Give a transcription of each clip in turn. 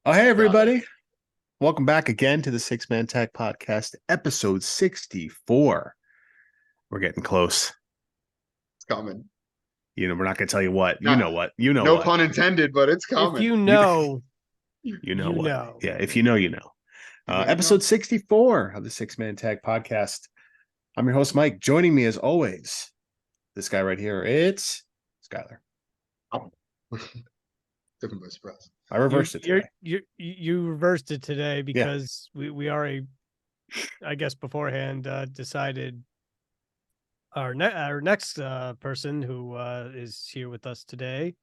Oh, hey, Got it. everybody. Welcome back again to the Six Man Tech Podcast, episode 64. We're getting close. It's coming. We're not going to tell you what. You Not, know what. You know no what. pun intended, but it's If coming. you You, know, you know you what. know. Yeah, if you know, you know. You know, Episode 64 of the Six Man Tag Podcast. I'm your host, Mike. Joining me, as always, this guy right here, it's Skylar. Different by surprise. I reversed it today. You reversed it today because we already, I guess beforehand, decided our next person who is here with us today,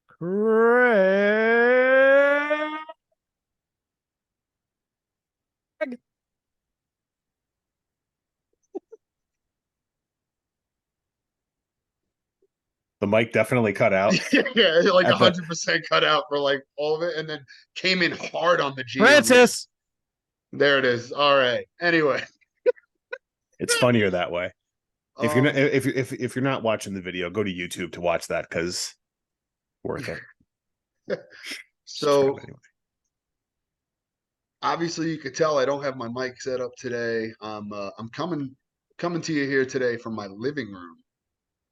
Craig. The mic definitely cut out. Yeah, like At the- 100% cut out for like all of it, and then came in hard on the G. Francis. There it is. All right. Anyway, It's funnier that way. If you're not, Um, if you're not watching the video, go to YouTube to watch that because worth it. so Anyway. obviously you could tell I don't have my mic set up today. I'm coming to you here today from my living room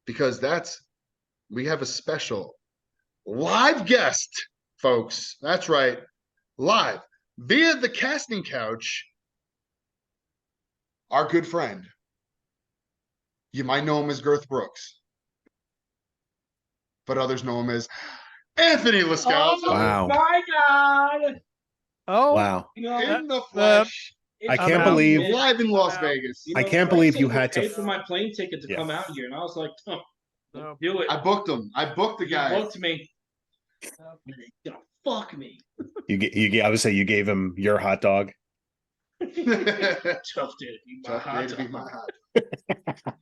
because we have a special live guest, folks. That's right, live via the casting couch. Our good friend. You might know him as Girth Brooks, but others know him as Anthony Lascaux. Wow. My God! Oh, Wow. You know, In the flesh, I I'm can't out. believe live in Las Vegas. you I know, can't Craig believe said you he'll had to pay for my plane ticket to Yeah. come out here, and I was like, no. do it. I booked him. I booked the You guy. booked me. He's gonna fuck me. I would say you gave him your hot dog. Tough day to be my Tough hot day to be dog. my hot.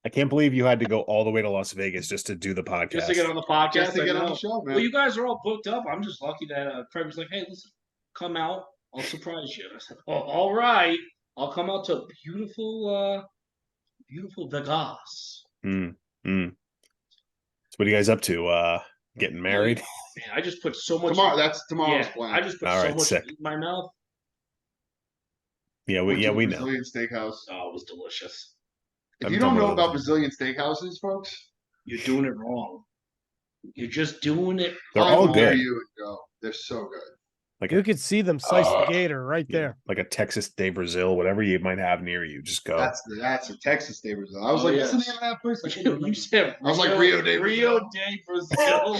I can't believe you had to go all the way to Las Vegas just to do the podcast. Just to get on the podcast. Just to I get on know. the show, man. Well, you guys are all booked up. I'm just lucky that Craig was like, hey, listen, come out. I'll surprise you. I said, oh, all right. I'll come out to beautiful Vegas. So what are you guys up to? Getting married? Man, I just put so much. Tomorrow, that's tomorrow's Yeah, plan. I just put All so right, much sick. in my mouth. Yeah, Went to the we know. Brazilian steakhouse. Oh, it was delicious. If I've you done don't know one of about those. Brazilian steakhouses, folks, You're doing it wrong. You're just doing it. They're I all will dare good. you and go. They're so good. Like You a, could see them slice the gator right yeah, there. like a Texas de Brazil, whatever you might have near you, just go. That's a Texas de Brazil. I was Oh, like, yes. what's the name of that place? I can't remember. You said I was like, Rio de Rio de Brazil.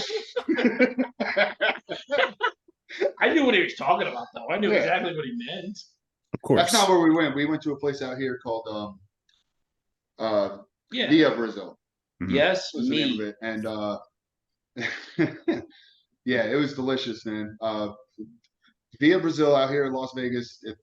I knew what he was talking about, though. I knew Yeah. exactly what he meant. Of course. That's not where we went. We went to a place out here called Yeah. Via Brazil. Mhm. Yes, Was the name of me. it. And yeah, it was delicious, man. Via Brazil out here in Las Vegas. If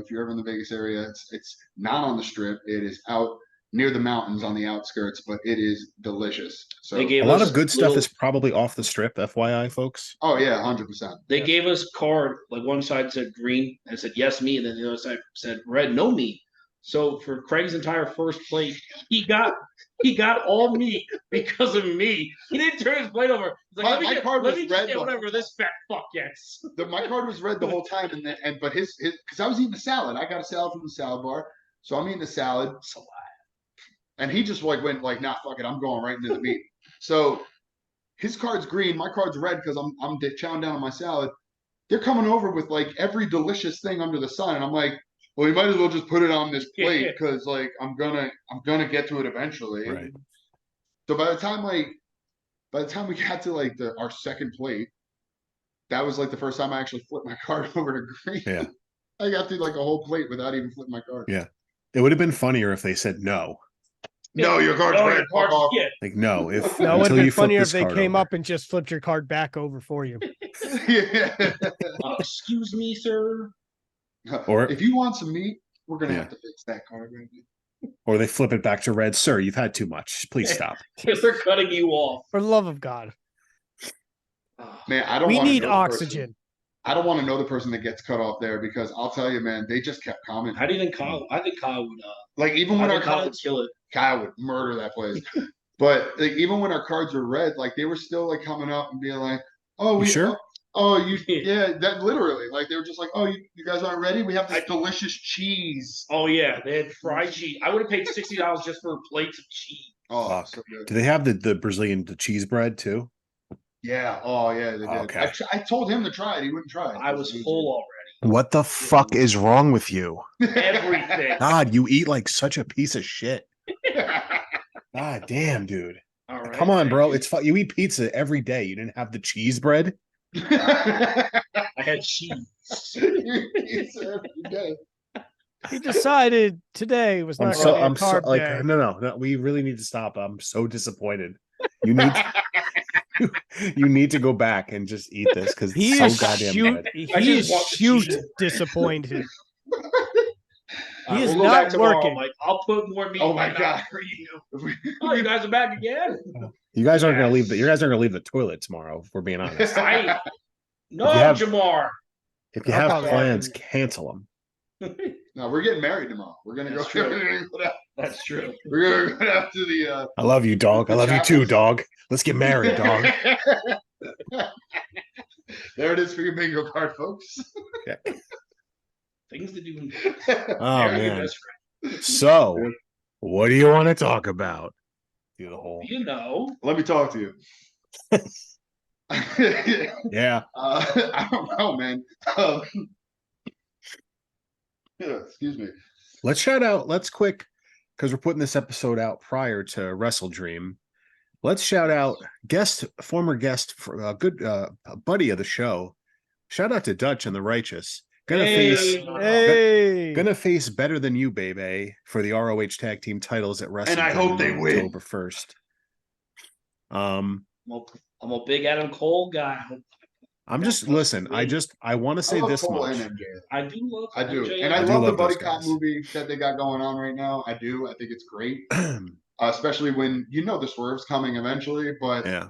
you're ever in the Vegas area, it's not on the strip. It is out near the mountains on the outskirts, but it is delicious. So They gave A lot us of good stuff little- is probably off the strip, FYI, folks. oh yeah, 100%. They gave us card. Like one side said green and said yes me, and then the other side said red no me. So for Craig's entire first plate, he got all meat because of me. He didn't turn his plate over. He's like, My card let was me just red get the whatever whole this fat fuck gets. My card was red the whole time, but his because I was eating the salad. I got a salad from the salad bar, so I'm eating the salad. And he just went like, nah, fuck it, I'm going right into the meat. So his card's green, my card's red because I'm chowing down on my salad. They're coming over with like every delicious thing under the sun, and I'm like, well, you might as well just put it on this plate because like I'm gonna get to it eventually. Right. So by the time we got to like our second plate, that was like the first time I actually flipped my card over to green. Yeah. I got through like a whole plate without even flipping my card. Yeah. It would have been funnier if they said no. No, your card's Oh, red. your Fuck card's- off. yeah. Like, no, if No, it would have until been you flip funnier if this they card came over. up and just flipped your card back over for you. Yeah. Excuse me, sir. Or- if you want some meat, we're gonna Yeah. have to fix that card right now. Or they flip it back to red. Sir, you've had too much. Please stop. Because they're cutting you off. For the love of God. Oh, Man, I don't We wanna need know the person- oxygen. I don't want to know the person that gets cut off there because I'll tell you, man, they just kept commenting. How do you think Kyle? I think Kyle would. Like even I when our think Kyle would cards, kill it. Kyle would murder that place. But like even when our cards were red, like they were still like coming up and being like, "Oh, You sure? Oh, yeah, that literally, like they were just like, oh, you guys aren't ready? We have this delicious cheese. Oh yeah, they had fried cheese. I would have paid $60 just for plates of cheese. Oh, Fuck. so good. Do they have the Brazilian cheese bread too? Yeah. Oh, yeah, they did. Okay. I told him to try it. He wouldn't try it. I was full already. What the fuck is wrong with you? Everything. God, you eat like such a piece of shit. God damn, dude. All right, Come on, thank bro. you. It's you eat pizza every day. You didn't have the cheese bread? I had cheese. It's every day. He decided today was not going to be a carb like day. no. We really need to stop. I'm so disappointed. You need you need to go back and just eat this because He it's is so goddamn shoot. good. I He just is want the shoot cheese. disappointed. All He is we'll go back not tomorrow. working. Like, I'll put more meat. Oh in my mouth God. for you. Oh, you guys are back again? You guys aren't gonna leave Yes. you guys aren't gonna leave the toilet tomorrow, if we're being honest. I no, you have- Jamar. If you I'll have probably- plans, cancel them. No, we're getting married tomorrow. We're gonna That's go. true. That's true. We're gonna go down to the. I love you, dog. I love you too, Chapels. dog. Let's get married, dog. There it is for your bingo card, folks. Things to do. In Oh Marry your man. best friend. So, what do you want to talk about? Do the whole You know. Let me talk to you. yeah. I don't know, man. Um, yeah, excuse me. Let's shout out. Let's quick because we're putting this episode out prior to Wrestle Dream. Let's shout out former guest, for a good buddy of the show. Shout out to Dutch and the Righteous. Gonna face Better Than You, baby, for the ROH Tag Team titles at Wrestle. And I hope they win. October 1st. I'm a big Adam Cole guy. I'm just listen. I want to say love this Cole much. and MJF. I do love. I do, MJF. and I I do love the love those buddy cop guys. movie that they got going on right now. I do. I think it's great, especially when the swerve's coming eventually. But Yeah.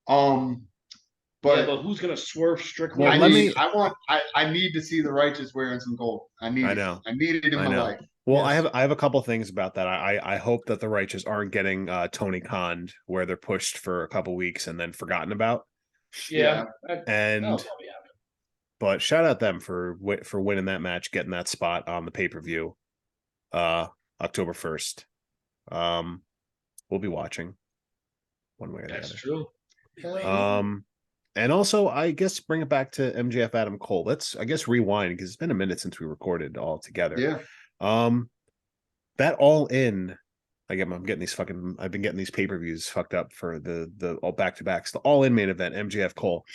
but yeah, but who's gonna swerve strictly? Well, I need to see the Righteous wearing some gold. I know. need it in I my know. life. Well, Yes. I have a couple things about that. I hope that the Righteous aren't getting Tony Khan where they're pushed for a couple weeks and then forgotten about. yeah. And That'll probably happen. but shout out them for winning that match, getting that spot on the pay-per-view October 1st. We'll be watching one way or the That's other. true. And also I guess bring it back to MJF Adam Cole. Let's rewind because it's been a minute since we recorded all together. Yeah. That All In, I've been getting these pay-per-views fucked up for the all back-to-backs. The All In main event, MJF Cole.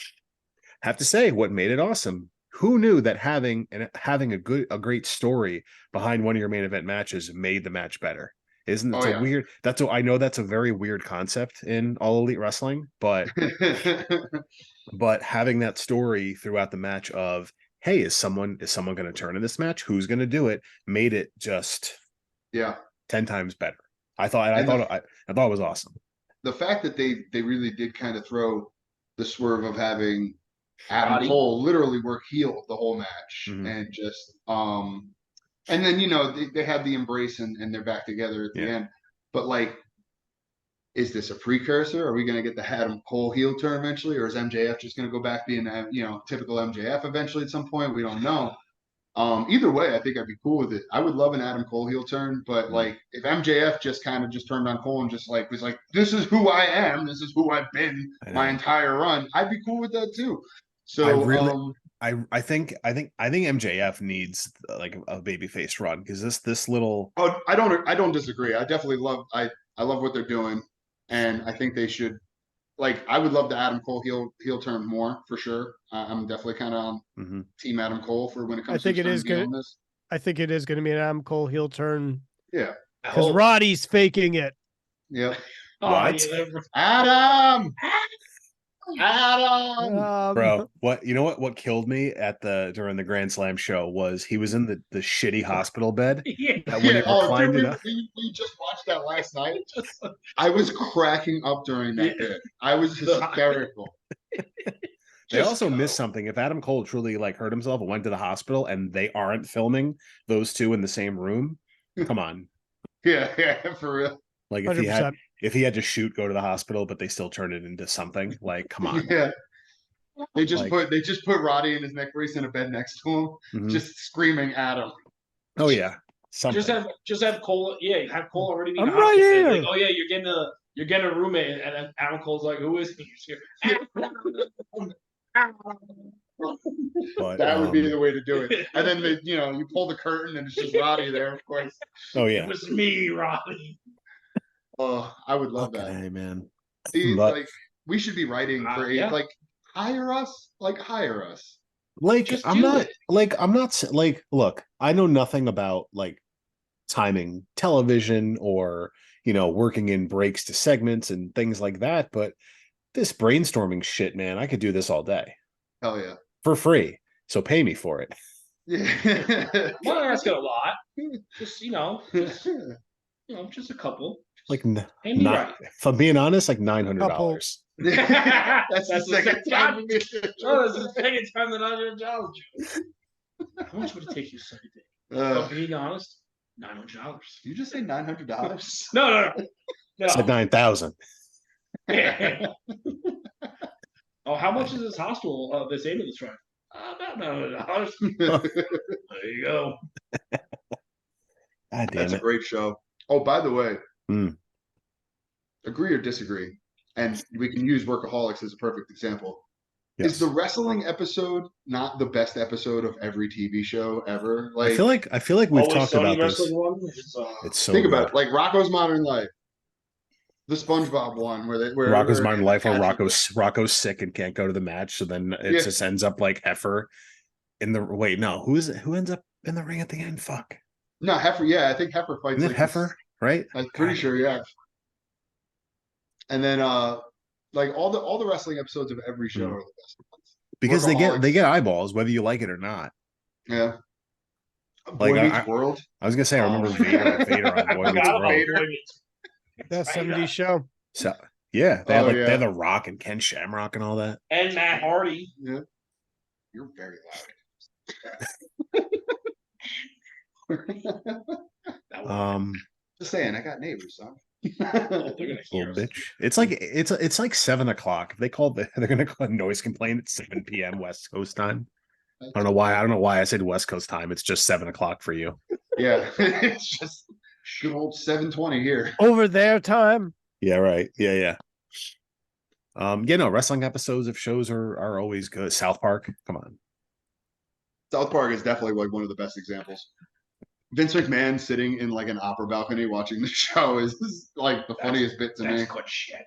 Have to say, what made it awesome? Who knew that having a great story behind one of your main event matches made the match better? Isn't it weird? I know that's a very weird concept in All Elite Wrestling, but having that story throughout the match of, hey, is someone going to turn in this match? Who's going to do it? Made it just 10 times better. I thought it was awesome. The fact that they really did kind of throw the swerve of having Adam Body. Cole literally work heel the whole match Mhm. and just and then they have the embrace and they're back together at the end. But like, is this a precursor? Are we going to get the Adam Cole heel turn eventually, or is MJF just going to go back being typical MJF eventually at some point? We don't know. Either way, I think I'd be cool with it. I would love an Adam Cole heel turn, but like if MJF just turned on Cole and just like was like, this is who I am, this is who I've been my entire run, I'd be cool with that too. So I think MJF needs like a babyface run because this little. Oh, I don't disagree. I definitely love I love what they're doing, and I think they should. Like, I would love the Adam Cole heel turn more for sure. I'm definitely kind of on Team Adam Cole for when it comes. I think to it is good. I think it is going to be an Adam Cole heel turn. Yeah, because Roddy's faking it. Yep. What? Adam. Bro, what killed me during the Grand Slam show was he was in the shitty hospital bed. We just watched that last night. I was cracking up during that bit. I was hysterical. They also missed something. If Adam Cole truly hurt himself and went to the hospital and they aren't filming those two in the same room, come on. Yeah, for real. Like if he had to go to the hospital, but they still turn it into something. Like, come on. Yeah. They just Like- put Roddy in his neck brace in a bed next to him, Mhm. just screaming at him. Oh yeah, something. Just have Cole. Yeah, have Cole already be in I'm the hospital. right It's like, here. oh yeah, you're getting a roommate, and then Adam Cole's like, who is he? He's here. But, That would be the way to do it. And then you pull the curtain and it's just Roddy there, of course. oh It yeah. was me, Robbie. Oh, I would love Fucking that. A, man. See, But- like we should be writing for Yeah. like hire us, hire us. Like Just I'm do not it. like I'm not s- like look, I know nothing about like timing television or working in breaks to segments and things like that, but this brainstorming shit, man, I could do this all day Hell yeah. for free. So pay me for it. Yeah. I'm not asking a lot. Just just a couple. Like Pay me not right. if I'm being honest, like $900. That's the the second time. Oh, this is the second time that I did a job. How much would it take you to suck a dick? Uh, Being honest, $900. you just say $900? No. Said 9,000. Oh, how much is this hospital? This ambulance drive? About $900. There you go. God damn That's a it. great show. Oh, by the way, Hmm. agree or disagree, and we can use Workaholics as a perfect example. Yes. Is the wrestling episode not the best episode of every TV show ever? I feel like we've Always talked Sunny about this. wrestling one. It's so think good. about it, like Rocco's Modern Life, the SpongeBob one, where Rocco's or Modern Life, where Patrick- Rocco's sick and can't go to the match, so then it Yeah. just ends up like Heifer in the wait. No, who ends up in the ring at the end? Fuck, No, Heifer. Yeah, I think Heifer fights. isn't it like Heifer? Right? I'm pretty God. sure, yeah. And then like all the wrestling episodes of every show Hmm. are the best ones. Because they Workaholics. get eyeballs whether you like it or not. Yeah. Like, Boy Meets I- World. I was gonna say I remember Oh. Vader on Boy Meets Forgot about World. Boy Meets- That 70s show. So yeah, they had Oh, like yeah. they had The Rock and Ken Shamrock and all that. And Matt Hardy. Yeah. You're very loud. That was Just saying, I got neighbors, son. they're gonna hear Little us. bitch. It's like it's like 7 o'clock. If they call they're gonna call a noise complaint at 7 p.m. West Coast time. I don't know why I said West Coast time. It's just 7 o'clock for you. Yeah, it's just good old 7:20 here. Over their time. Yeah, right. Yeah. Wrestling episodes of shows are always good. South Park, come on. South Park is definitely like one of the best examples. Vince McMahon sitting in like an opera balcony watching the show is like the funniest bit to me. That's good shit.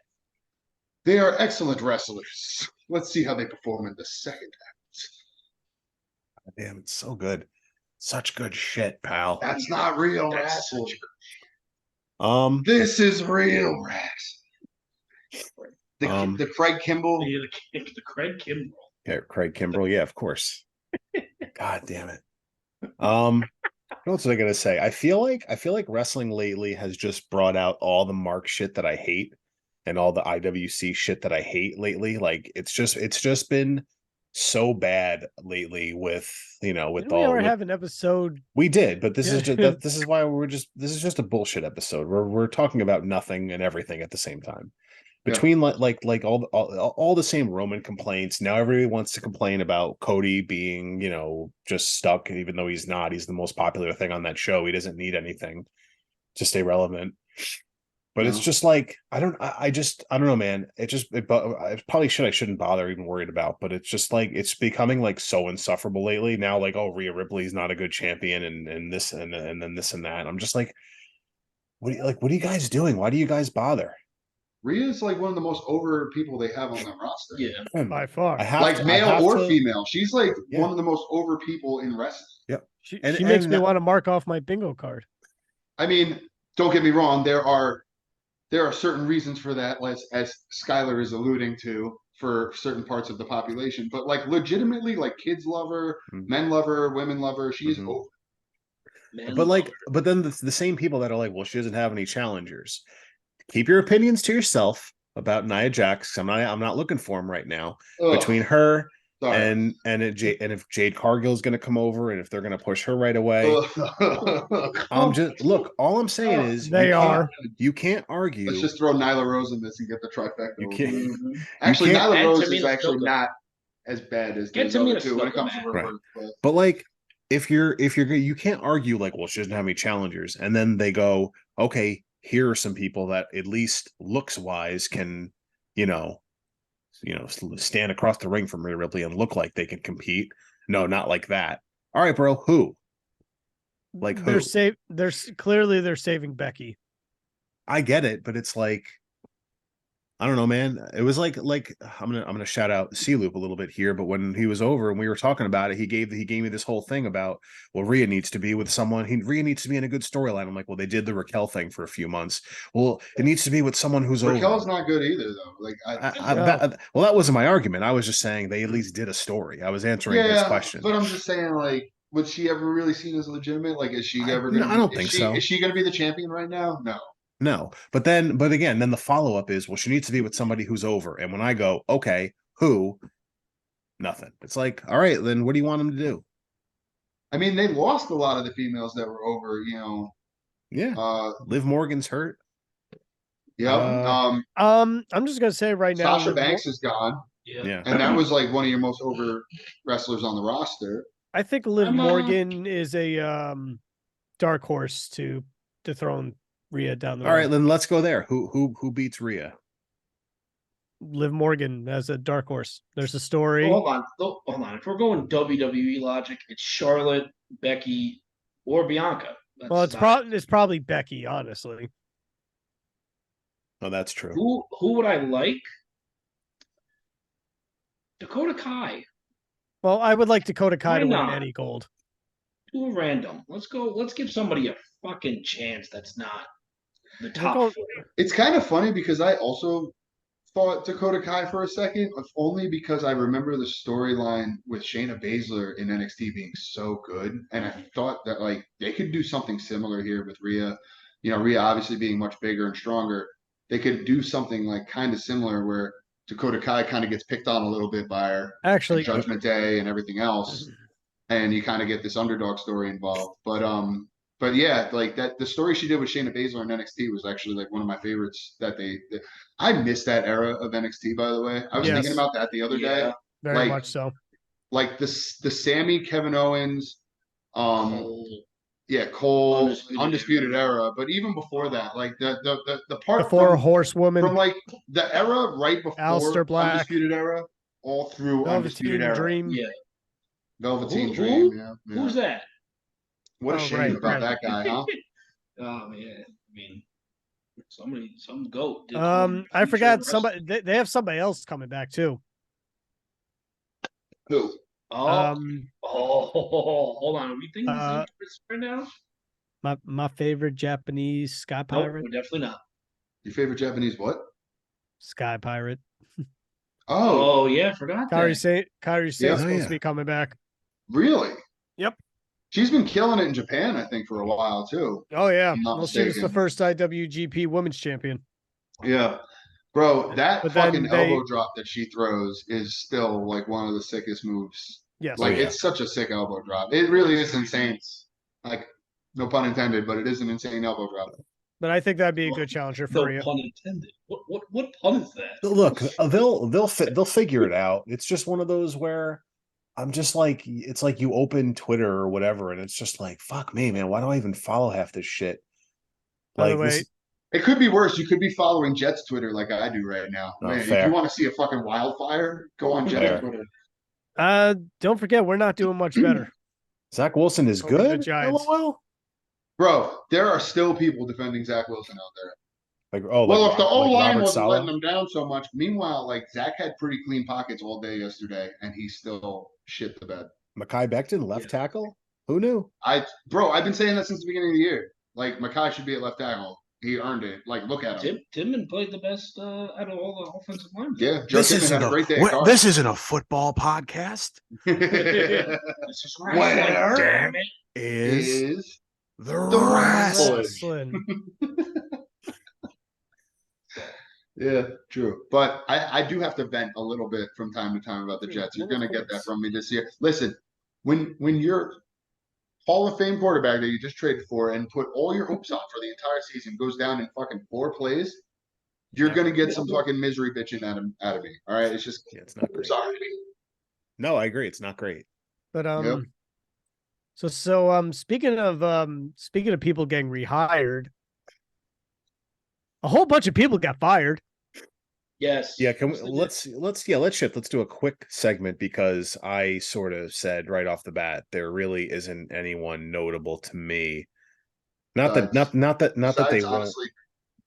They are excellent wrestlers. Let's see how they perform in the second act. Damn, it's so good. Such good shit, pal. That's not real That's wrestling. Um, This is real wrestling. The Craig Kimball. The Craig Kimbrell. yeah, Craig Kimbrell, yeah, of course. God damn it. What else was I gonna say? I feel like wrestling lately has just brought out all the Mark shit that I hate and all the IWC shit that I hate lately. Like it's just been so bad lately with with Didn't we all already with- have an episode? we did, but this is Yeah. just this is why this is just a bullshit episode. We're talking about nothing and everything at the same time. Yeah. Between like all the same Roman complaints, now everybody wants to complain about Cody being, just stuck, even though he's not. He's the most popular thing on that show. He doesn't need anything to stay relevant. But it's No. just like I don't know, man. It's probably I shouldn't bother even worried about, but it's just like it's becoming like so insufferable lately. Now, like, oh, Rhea Ripley's not a good champion, and this and then this and that. I'm just like, what are you guys doing? Why do you guys bother? Rhea's like one of the most over people they have on that roster. Yeah. By far. I have Like to- I male have or to- female. She's like Yeah. one of the most over people in wrestling. She And- makes and me that- want to mark off my bingo card. I mean, don't get me wrong, there are certain reasons for that, as Skylar is alluding to, for certain parts of the population. But like legitimately, like kids love her, Mhm. men love her, women love her. She's Mhm. over. Man, But then the same people that are like, well, she doesn't have any challengers. Keep your opinions to yourself about Nia Jax. I'm not looking for him right now. Ugh, Between her sorry. and if Jade Cargill's going to come over and if they're going to push her right away, Ugh. all I'm saying is They are. you can't argue. Let's just throw Nyla Rose in this and get the trifecta. You can't- Actually, can't- Nyla And Rose is Tamina's actually still not. as bad as Get those to me other in a two when it snooker comes to match. Right. reverse. But But like, if you're you can't argue like, well, she doesn't have any challengers, and then they go, okay, here are some people that at least looks wise can, you know, stand across the ring from Rhea Ripley and look like they can compete. No, not like that. All right, bro, who? Like they're who? clearly they're saving Becky. I get it, but it's like, I don't know, man. It was like I'm gonna shout out C Loop a little bit here, but when he was over and we were talking about it, he gave me this whole thing about, well, Rhea needs to be with someone. Rhea needs to be in a good storyline. I'm like, well, they did the Raquel thing for a few months. Well, it needs to be with someone who's Raquel's over. not good either, though. Like, Well, that wasn't my argument. I was just saying they at least did a story. I was answering his yeah, question. but I'm just saying, like, was she ever really seen as legitimate? Like, is she ever going to? I don't think so. Is she going to be the champion right now? No. No, but again, then the follow up is, well, she needs to be with somebody who's over. And when I go, okay, who? Nothing. It's like, all right, then what do you want them to do? I mean, they lost a lot of the females that were over. Yeah, Liv Morgan's hurt. Yeah. I'm just gonna say right now, Sasha Banks is gone, Yeah, and that was like one of your most over wrestlers on the roster. I think Liv I'm, Morgan is a dark horse to dethrone Rhea down the road. all right, then let's go there. Who beats Rhea? Liv Morgan as a dark horse. There's a story. Hold on. If we're going WWE logic, it's Charlotte, Becky, or Bianca. Well, it's probably Becky, honestly. Oh, that's true. Who would I like? Dakota Kai. Well, I would like Dakota Kai to win not? any gold. Do a random. Let's go. Let's give somebody a fucking chance that's not the We'll top go- four. It's kind of funny because I also thought Dakota Kai for a second, if only because I remember the storyline with Shayna Baszler in NXT being so good, and I thought that like they could do something similar here with Rhea. Rhea obviously being much bigger and stronger. They could do something like kind of similar where Dakota Kai kind of gets picked on a little bit by her Actually, Judgment Day and everything else, and you kind of get this underdog story involved. But yeah, like that the story she did with Shayna Baszler in NXT was actually like one of my favorites. I missed that era of NXT, by the way. I was Yes. thinking about that the other day. very like- much so. Like the Sammy, Kevin Owens, Cole. Cole, Undisputed undisputed era. But even before that, like the part The four from horsewomen, like the era right before Aleister Black. Undisputed era, all through Undisputed Velveteen era. Dream. Yeah. Velveteen Who? Dream. Yeah. Who's that? What a Oh, shame right, about right. that guy, huh? Oh man. I mean, some goat. did I feature forgot wrestling. somebody. They have somebody else coming back too. Who? Oh, hold on. Are we thinking uh, this right now? My favorite Japanese sky Nope, pirate. we're definitely not. Your favorite Japanese what? Sky pirate. Oh, Oh yeah, I forgot Kairi that. Sane's Yeah. supposed Yeah. to be coming back. really? Yep. She's been killing it in Japan, I think, for a while too. Oh yeah. I'm not Well, she was the mistaken. first IWGP Women's Champion. Yeah. Bro, that But then fucking they- elbow drop that she throws is still like one of the sickest moves. Yes. Like yeah. it's such a sick elbow drop. It really is insane. Like, no pun intended, but it is an insane elbow drop. But I think that'd be a good challenger for No Rhea. pun intended. What pun is that? Look, they'll figure it out. It's just one of those where I'm just like, it's like you open Twitter or whatever, and it's just like, fuck me, man. Why do I even follow half this shit? By the Like, way, It could be worse. You could be following Jets Twitter like I do right now. Oh, Man, if fair. you want to see a fucking wildfire, go on Jets Fair. Twitter. don't forget we're not doing much better. Zach Wilson is Over the good. Giants. LOL. Bro, there are still people defending Zach Wilson out there. Like, oh, Well, like, if the like O line Robert wasn't Saleh? letting them down so much, meanwhile, like Zach had pretty clean pockets all day yesterday, and he still shit the bed. Mekhi Becton, left tackle. Who knew? I've been saying that since the beginning of the year. Like Makai should be at left tackle. He earned it. Like, look at him. Timmon played the best out of all the offensive linemen. Yeah, Joe Timmons had a great day. At guard. this isn't a football podcast. This is wrestling. Where Damn it. is the the wrestling? Wrestling. Yeah, true. But I do have to vent a little bit from time to time about the Jets. You're Well, gonna of get that course. from me this year. Listen, when your Hall of Fame quarterback that you just traded for and put all your hopes on for the entire season goes down in fucking 4 plays, you're gonna get some fucking misery bitching out of me. All right, it's just Yeah, it's not I'm great. sorry. No, I agree. It's not great. But Yep. speaking of people getting rehired, a whole bunch of people got fired. Yes. Yeah, can we, Yes, they did. let's shift. Let's do a quick segment because I sort of said right off the bat there really isn't anyone notable to me. Not that Besides- not that they Besides, won't. honestly,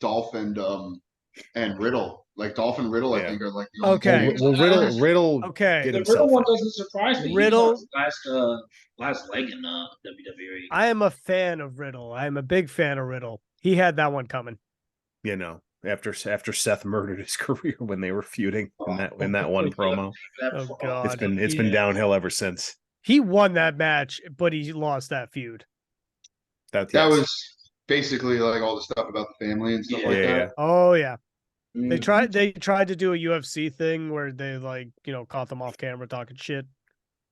Dolph and Riddle. Like Dolph and Riddle, I Yeah. think are like the only Okay. two biggest Well, surprises. Riddle Okay. did The himself Riddle one in. doesn't surprise me. Riddle- He was on his last leg in WWE. I am a fan of Riddle. I am a big fan of Riddle. He had that one coming. You know, after Seth murdered his career when they were feuding in that one promo. Oh God. It's been downhill ever since. He won that match, but he lost that feud. That Yes. was basically like all the stuff about the family and stuff Yeah, like yeah, that. yeah. Oh yeah. Mm. They tried to do a UFC thing where they like, caught them off camera talking shit.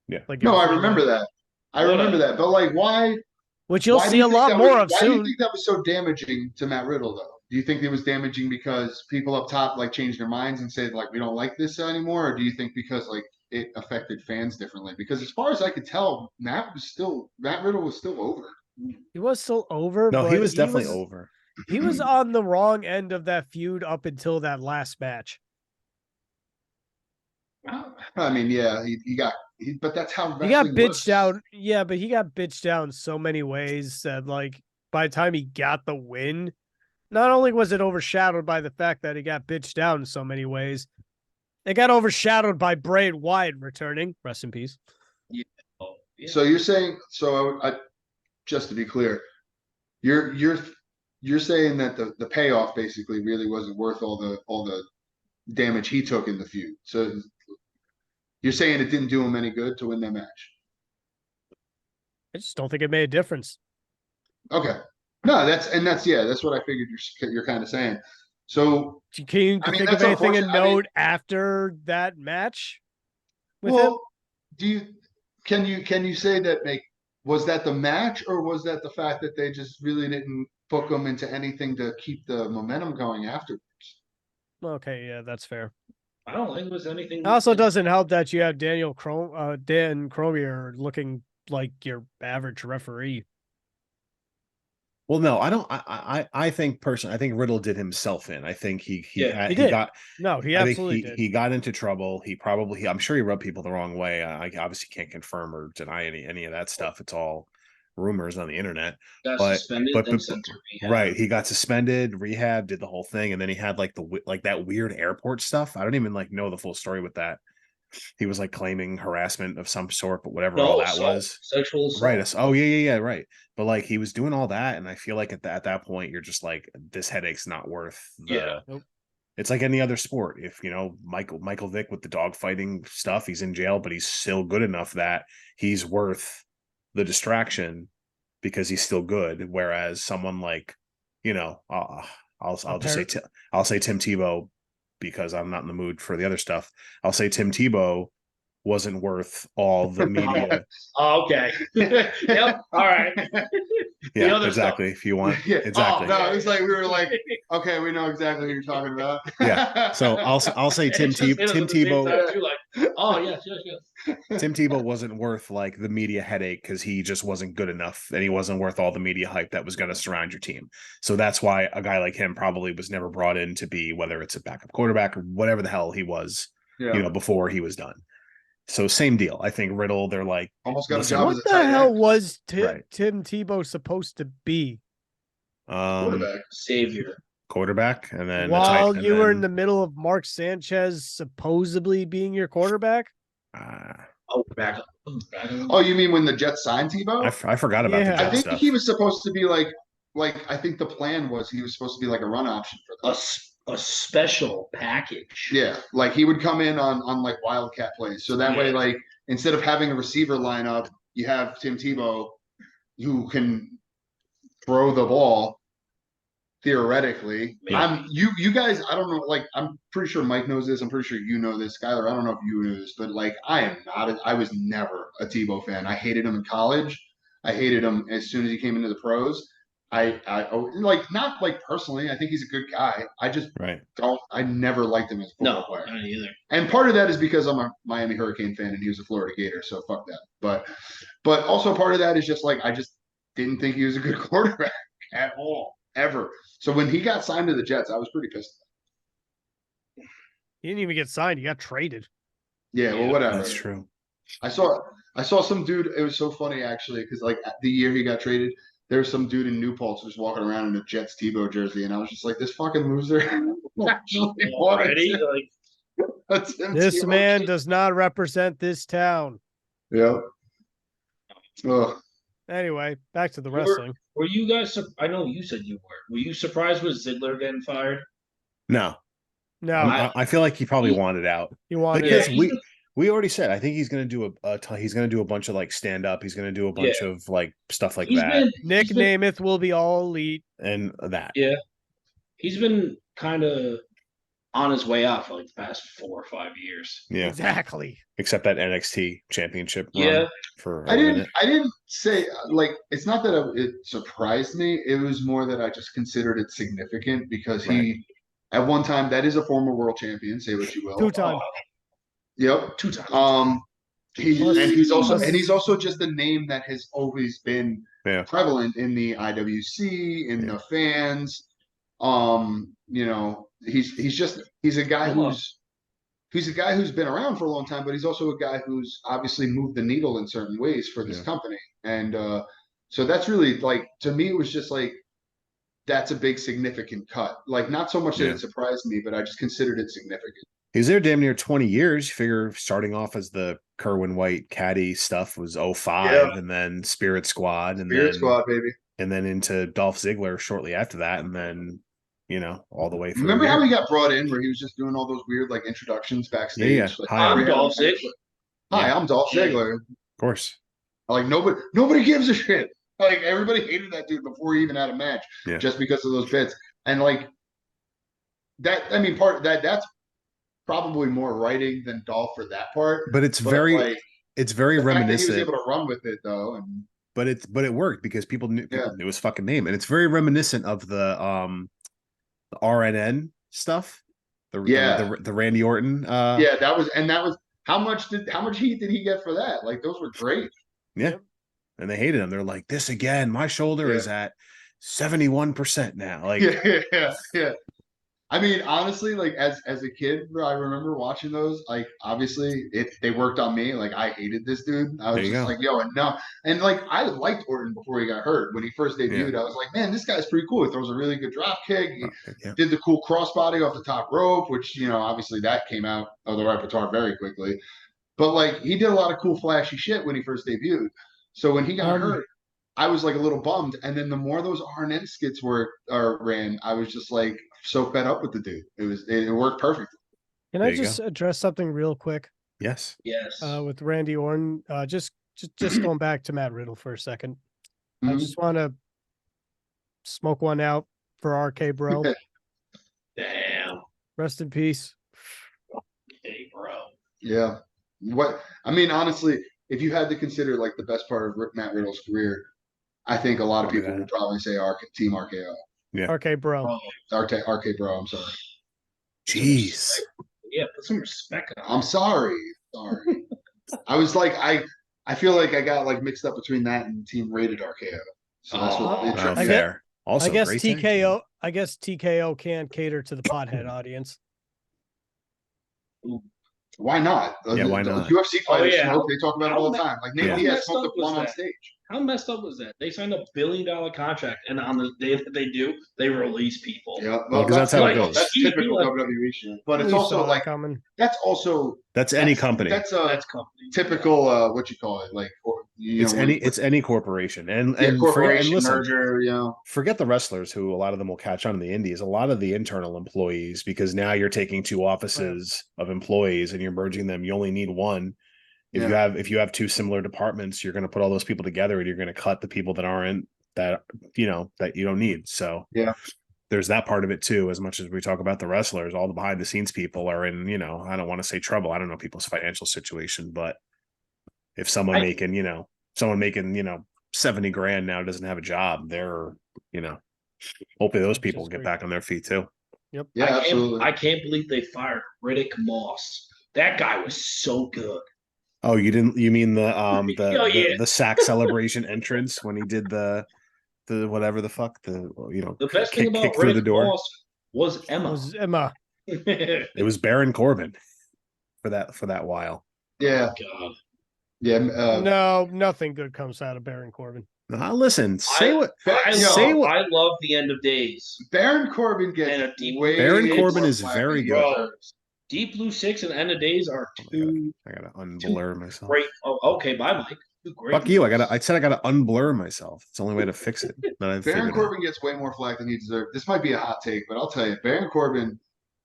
Yeah. Like No, I UFC, remember that. I What a- remember that. But like, why? which you'll why do see you a think lot that more was- of Why do you soon. think that was so damaging to Matt Riddle, though? Do you think it was damaging because people up top like changed their minds and said like we don't like this anymore, or do you think because like it affected fans differently? Because as far as I could tell, Matt Riddle was still over. He was still over. No, but he was definitely over. He was on the wrong end of that feud up until that last match. I mean, yeah, but that's how He got wrestling bitched works. down. Yeah, but he got bitched down so many ways that like by the time he got the win, not only was it overshadowed by the fact that he got bitched down in so many ways, it got overshadowed by Bray Wyatt returning. Rest in peace. Oh, yeah. So you're saying, just to be clear, you're saying that the payoff basically really wasn't worth all the damage he took in the feud. So you're saying it didn't do him any good to win that match. I just don't think it made a difference. Okay. No, that's what I figured you're kind of saying. So Can you I mean, think of that's anything to unfortunate. I mean- note after that match with him? well, can you say that was that the match or was that the fact that they just really didn't book him into anything to keep the momentum going afterwards? Okay, yeah, that's fair. I don't think it was anything. It also doesn't help that you have Dan Cromier looking like your average referee. Well, no, I don't. I think personally, I think Riddle did himself in. I think he Yeah, he did. got. No, he I think absolutely did. he got into trouble. I'm sure he rubbed people the wrong way. I obviously can't confirm or deny any of that stuff. It's all rumors on the internet. got but- suspended, but- then but- sent to rehab. Right. He got suspended, rehab, did the whole thing, and then he had like that weird airport stuff. I don't even like know the full story with that. He was like claiming harassment of some sort, but whatever all that assault, was. sexual assault. Right. Oh yeah, right. But like he was doing all that, and I feel like at that point you're just like, this headache's not worth the. Yeah. Nope. It's like any other sport. If Michael Vick with the dog fighting stuff, he's in jail, but he's still good enough that he's worth the distraction because he's still good. Whereas someone like, I'll say Tim Tebow because I'm not in the mood for the other stuff. I'll say Tim Tebow wasn't worth all the media. Oh, okay. Yep. All right. Yeah, other exactly. If you want, Yeah. exactly. No, it was like we were like, okay, we know exactly who you're talking about. Yeah. So I'll say Tim It's just hit us at the same Tebow. time, too, like, oh yes. Tim Tebow wasn't worth like the media headache because he just wasn't good enough, and he wasn't worth all the media hype that was going to surround your team. So that's why a guy like him probably was never brought in to be, whether it's a backup quarterback or whatever the hell he was, Yeah. before he was done. So same deal. I think Riddle, they're like, Almost got a Listen, job What as a the tight hell end was Right. Tim Tebow supposed to be quarterback. Savior. quarterback, and then while you were in the middle of Mark Sanchez supposedly being your quarterback? Oh, back up. Oh, you mean when the Jets signed Tebow? I forgot about Yeah. the I Jet think stuff. he was supposed to be like I think the plan was he was supposed to be like a run option for them. A special package. Yeah, like he would come in on like wildcat plays. So that way, Yeah. like instead of having a receiver lineup, you have Tim Tebow who can throw the ball theoretically. Yeah. You guys, I don't know, like I'm pretty sure Mike knows this. I'm pretty sure you know this, Skylar. I don't know if you knew this, but like I was never a Tebow fan. I hated him in college. I hated him as soon as he came into the pros. like not like personally. I think he's a good guy. I just Right. don't. I never liked him as a football No, player. not either. And part of that is because I'm a Miami Hurricane fan and he was a Florida Gator, so fuck that. But also part of that is just like I just didn't think he was a good quarterback at all, ever. So when he got signed to the Jets, I was pretty pissed. He didn't even get signed. He got traded. Yeah, well, Yeah, whatever. That's true. I saw some dude. It was so funny actually because like the year he got traded, there was some dude in New Paltz just walking around in a Jets Tebow jersey, and I was just like, this fucking loser. actually wanted Already, to- like, a Tim This Tebow man jersey. does not represent this town. Yeah. Ugh. Anyway, back to the You're- wrestling. were you guys? I know you said you were. Were you surprised with Ziggler getting fired? No, No, I feel like he probably wanted out he wanted because Yeah, we already said I think he's gonna do he's gonna do a bunch of like stand up. He's gonna do a bunch of like stuff like He's that been Nick he's been- Namath will be all elite. and that. Yeah, he's been kind of on his way out for like the past 4 or 5 years. Yeah, Exactly. except that NXT championship run Yeah, for I a didn't. minute. I didn't say like it's not that it surprised me. It was more that I just considered it significant because he, at one time, that is a former world champion. Say what you will. 2-time. Yep. 2 times. He's also Plus- just a name that has always been Yeah. prevalent in the IWC, in the fans. You know, he's a guy who's been around for a long time, but he's also a guy who's obviously moved the needle in certain ways for this Yeah. company. And so that's really like to me it was just like that's a big significant cut. Like not so much that Yeah. it surprised me, but I just considered it significant. He was there damn near 20 years. You figure starting off as the Kerwin White caddy stuff was 05 Yeah. and then Spirit Squad and Spirit then Squad, baby. and then into Dolph Ziggler shortly after that, and then all the way through. Remember how here. he got brought in where he was just doing all those weird like introductions backstage? Yeah. Like, Hi, I'm yeah, Dolph Ziggler. Hi, Yeah. I'm Dolph Yeah. Ziggler. Of course. Like nobody gives a shit. Like everybody hated that dude before he even had a match, Yeah. just because of those bits. And like that, I mean, part of that's probably more writing than Dolph for that part. But it's But, very like, it's very the fact that he was reminiscent. able to run with it though, and But it worked because people knew Yeah. his fucking name, and it's very reminiscent of the RNN stuff. The Randy Orton. yeah, that was how much heat did he get for that? Like those were great. Yeah. And they hated him. They're like, this again. My shoulder Yeah. is at 71% now. Like, Yeah. I mean, honestly, like as a kid, I remember watching those. Like, obviously, they worked on me. Like, I hated this dude. I was There you just go. like, yo, and no, and like I liked Orton before he got hurt. When he first debuted, I was like, man, this guy's pretty cool. He throws a really good drop kick. He yeah. did the cool crossbody off the top rope, which obviously that came out of the repertoire very quickly. But like, he did a lot of cool, flashy shit when he first debuted. So when he got hurt, I was like a little bummed. And then the more those RNN skits ran, I was just like so fed up with the dude. It worked perfectly. Can There I you just address something real quick Yes. Yes. with Randy Orton? Just going back to Matt Riddle for a second. I Mhm. just want to smoke one out for RK Bro. Damn. Rest in peace. Hey, bro. Yeah. I mean, honestly, if you had to consider like the best part of Matt Riddle's career, I think a lot of Probably people that. would probably say Team RKO. RK Bro. Oh, RK Bro, I'm sorry. Jeez. yeah, put some respect on. I'm sorry. Sorry. I was like, I feel like I got like mixed up between that and Team Rated RKO. So that's what Oh. it tripped me up. Fair. Also, I guess great tag team. TKO. I guess TKO can't cater to the pothead audience. Why not? Yeah, why not? UFC fighters yeah. smoke. They talk about it all the How time. Like Nate Yeah. Diaz messed smoked up a blunt was on that? stage. How messed up was that? They signed a $1 billion contract, and on the day that they do, they release people. Yeah, Well, 'cause that's how it goes. That's typical WWE shit. But it's We also saw that like coming. that's also That's any company. That's That's company. typical. What you call it? Like it's any corporation. And corporation listen, merger. forget the wrestlers who a lot of them will catch on in the indies. A lot of the internal employees, because now you're taking two offices of employees and you're merging them. You only need one. If you have two similar departments, you're going to put all those people together and you're going to cut the people that aren't that you don't need. So Yeah. there's that part of it too. As much as we talk about the wrestlers, all the behind the scenes people are in, I don't want to say trouble. I don't know people's financial situation, but if someone making 70 grand now doesn't have a job, they're you know, hopefully those Which people is get great. back on their feet too. Yeah, I absolutely. can't believe they fired Riddick Moss. That guy was so good. Oh, you mean the Oh, yeah. the sack celebration entrance when he did the whatever the fuck, the The best thing about kick through the Riddick door. Moss was Emma. Was Emma? It was Baron Corbin for that while. Yeah, God. yeah. No, nothing good comes out of Baron Corbin. Listen, say what I love the end of days. Baron Corbin gets And a deep- way Baron Corbin more is flack very than he good. deserves. Deep Blue 6 and End of Days are two I gotta unblur myself. great. Oh, okay, bye, Mike. Two great. Fuck you! I movies. said I gotta unblur myself. It's the only way to fix it. That I've Baron figured out. Corbin gets way more flack than he deserves. This might be a hot take, but I'll tell you, Baron Corbin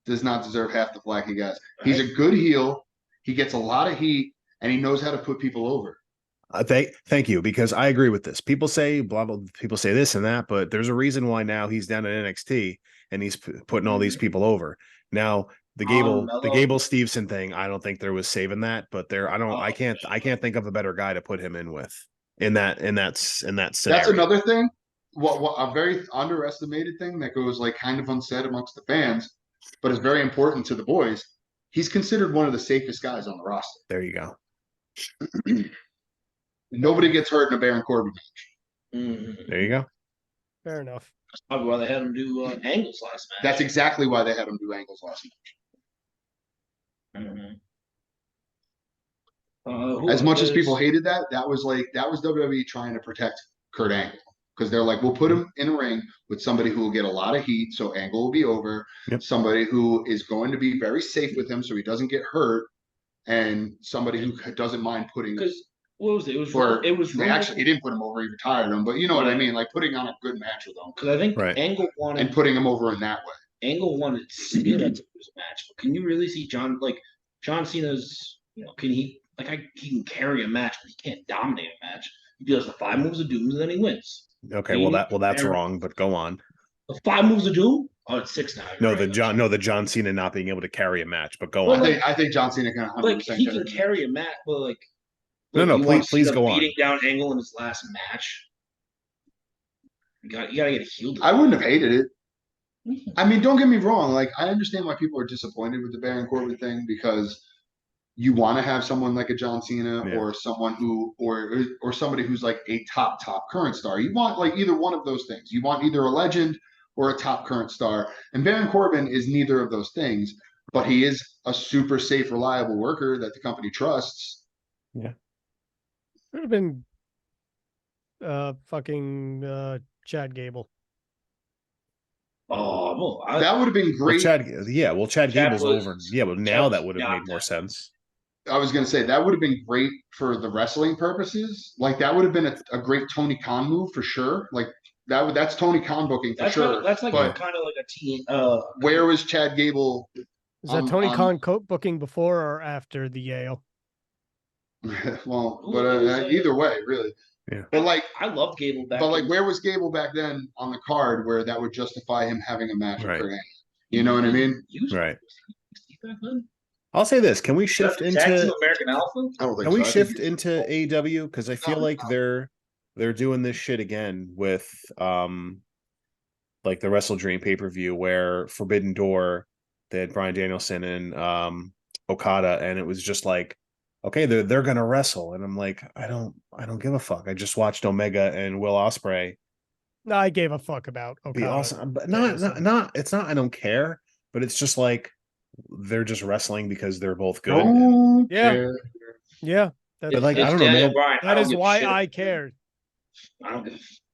does not deserve half the flack he gets. He's a good heel. He gets a lot of heat, and he knows how to put people over. Thank you, because I agree with this. People say blah blah. People say this and that, but there's a reason why now he's down at NXT and he's putting all these people over. Now the Gable Stevenson thing, I don't think there was saving that, but I can't think of a better guy to put him in with in that scenario. That's another thing. What a very underestimated thing that goes like kind of unsaid amongst the fans, but is very important to the boys. He's considered one of the safest guys on the roster. There you go. Nobody gets hurt in a Baron Corbin match. There you go. Fair enough. That's probably why they had him do angles last match. That's exactly why they had him do angles last match. As much as people hated that was WWE trying to protect Kurt Angle, because they're like, we'll put him in a ring with somebody who will get a lot of heat, so Angle will be over. Yep. Somebody who is going to be very safe with him, so he doesn't get hurt, and somebody who doesn't mind putting. Because what was it? He didn't put him over; he retired him. But you know what I mean, like putting on a good match with him. Because I think Right. Angle wanted and putting him over in that way. Angle wanted Cena to lose a match, but can you really see John Cena's? He can carry a match, but he can't dominate a match. He does the 5 moves of doom, and then he wins. Okay, that's wrong, but go on. The 5 moves of doom? Oh, it's 6 now. No, the John Cena not being able to carry a match, but go Well, on. I think John Cena can 100% he can carry a match, but No, please go on. Beating down Angle in his last match. You gotta get a heel. I wouldn't have hated it. I mean, don't get me wrong. Like, I understand why people are disappointed with the Baron Corbin thing, because you want to have someone like a John Cena or someone who, or somebody who's like a top current star. You want like either one of those things. You want either a legend or a top current star. And Baron Corbin is neither of those things, but he is a super safe, reliable worker that the company trusts. Yeah. Could have been fucking Chad Gable. Oh, well, that would have been great. Chad Gable's over. Yeah, but now that would have made more sense. I was going to say that would have been great for the wrestling purposes. Like that would have been a great Tony Khan move for sure. Like that's Tony Khan booking for sure. That's like kind of like a team. Where was Chad Gable? Is that Tony Khan booking before or after the Yale? Well, but either way, really. Yeah. But like, I love Gable back. But like, where was Gable back then on the card where that would justify him having a match with Kurt Angle? You know what I mean? Right. I'll say this: can we shift into American Alpha? I don't think can we shift into AEW, because I feel like they're doing this shit again with like the Wrestle Dream pay-per-view where Forbidden Door, they had Bryan Danielson and Okada, and it was just like, okay, they're gonna wrestle, and I'm like, I don't give a fuck. I just watched Omega and Will Ospreay. No, I gave a fuck about Okada. Be awesome, but not. It's not. I don't care, but it's just like they're just wrestling because they're both good. Yeah. But like, I don't know, man. That is why I cared. I don't give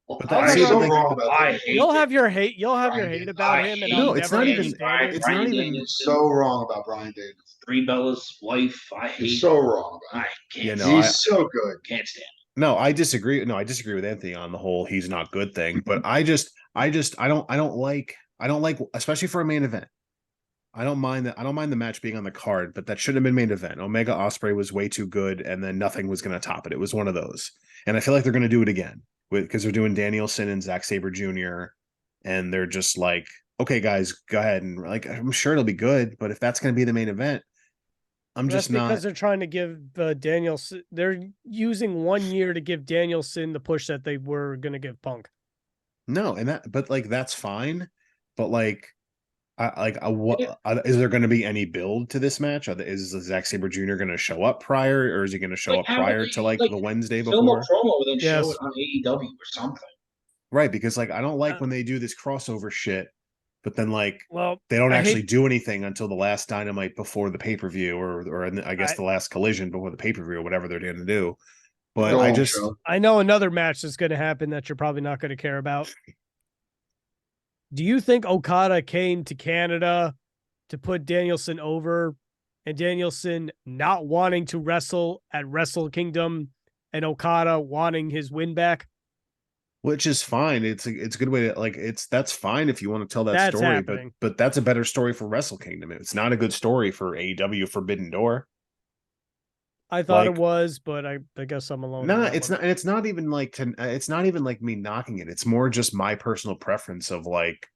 a fuck. You'll have your hate. You'll have your hate about him. And no, it's not even. It's not even so wrong about Bryan Danielson. Brie Bella's wife. I hate. He's so wrong about. I can't. He's so good. Can't stand. No, I disagree. No, I disagree with Anthony on the whole he's not good thing. But I don't like, especially for a main event. I don't mind the match being on the card, but that shouldn't have been main event. Omega Ospreay was way too good, and then nothing was going to top it. It was one of those, and I feel like they're going to do it again because they're doing Danielson and Zack Sabre Jr. and they're just like, okay, guys, go ahead, and like, I'm sure it'll be good, but if that's going to be the main event, that's because they're trying to give Danielson. They're using 1 year to give Danielson the push that they were going to give Punk. No, and but like that's fine. But like what Yeah. is there going to be any build to this match? Is Zack Sabre Jr. going to show up prior, or is he going to show Like up have prior to like like the Wednesday film a before? promo and then show Yes. it on AEW or something. Right, because like I don't like Uh, when they do this crossover shit, but then like Well, they don't I actually hate. do anything until the last Dynamite before the pay per view, I guess I the last Collision before the pay per view, or whatever they're going to do. But Go I home just show. I know another match that's going to happen that you're probably not going to care about. Do you think Okada came to Canada to put Danielson over, and Danielson not wanting to wrestle at Wrestle Kingdom, and Okada wanting his win back? which is fine. It's a good way to like that's fine if you want to tell that That's story, happening. but that's a better story for Wrestle Kingdom. It's not a good story for AEW Forbidden Door. I thought it Like, was, but I guess I'm alone. no, on that it's one. not. And it's not even like it's not even like me knocking it. It's more just my personal preference of like,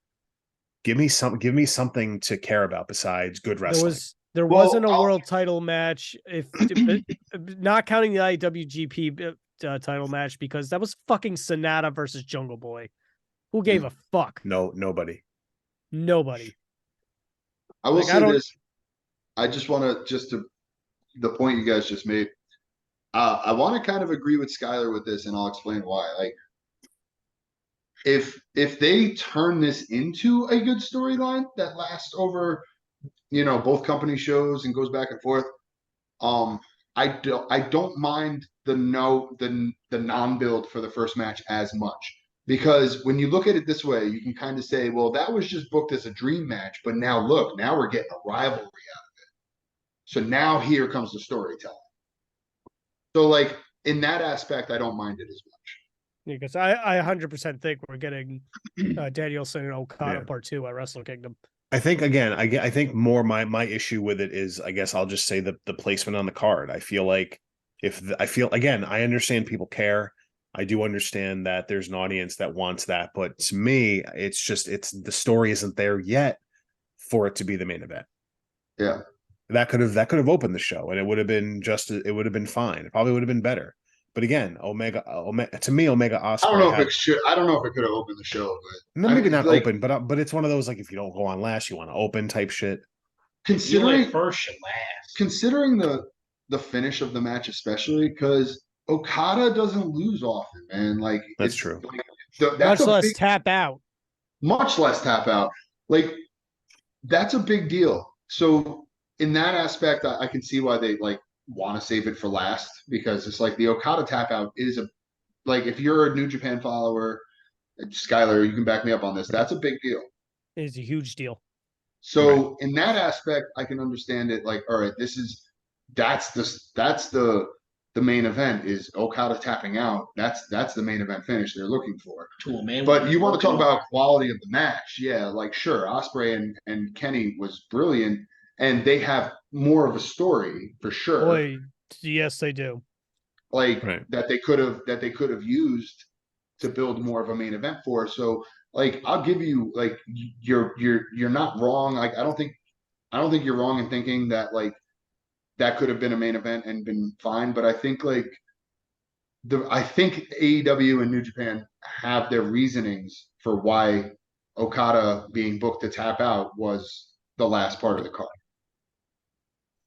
give me something to care about besides good wrestling. There Well, wasn't a I'll- world title match, if not counting the IWGP title match, because that was fucking Sonata versus Jungle Boy. Who gave a fuck? No, nobody. Nobody. I will Like, I say don't- this. I just want to the point you guys just made. I want to kind of agree with Skylar with this, and I'll explain why. Like, if they turn this into a good storyline that lasts over, both company shows and goes back and forth, I don't mind the non-build for the first match as much. Because when you look at it this way, you can kind of say, well, that was just booked as a dream match, but now look, now we're getting a rivalry out of it. So now here comes the storytelling. So like in that aspect, I don't mind it as much. Because I 100% think we're getting Danielson and Okada Yeah. part 2 at Wrestle Kingdom. I think again, I think more my issue with it is, I guess I'll just say the placement on the card. I feel like I understand people care. I do understand that there's an audience that wants that, but to me, it's the story isn't there yet for it to be the main event. Yeah. That could have opened the show, and it would have been fine. It probably would have been better. But again, Omega to me, Omega Ospreay. I don't know if it could have opened the show, but no, maybe not like, open, but it's one of those like if you don't go on last, you want to open type shit. You considering went first and last. considering the finish of the match, especially because Okada doesn't lose often, man. Like That's it's true. Like, Much that's a less big, tap out. much less tap out. Like that's a big deal. So in that aspect, I can see why they like want to save it for last, because it's like the Okada tap out is like if you're a New Japan follower, Skylar, you can back me up on this. That's a big deal. It is a huge deal. So in that aspect, I can understand it. Like, all right, that's the main event is Okada tapping out. That's the main event finish they're looking for. To a man. But you want to talk about quality of the match? Yeah, like sure, Ospreay and Kenny was brilliant, and they have more of a story for sure. Boy, yes, they do. Like Right. that they could have used to build more of a main event for. So like I'll give you like you're not wrong. Like I don't think you're wrong in thinking that like that could have been a main event and been fine. But I think like I think AEW and New Japan have their reasonings for why Okada being booked to tap out was the last part of the card.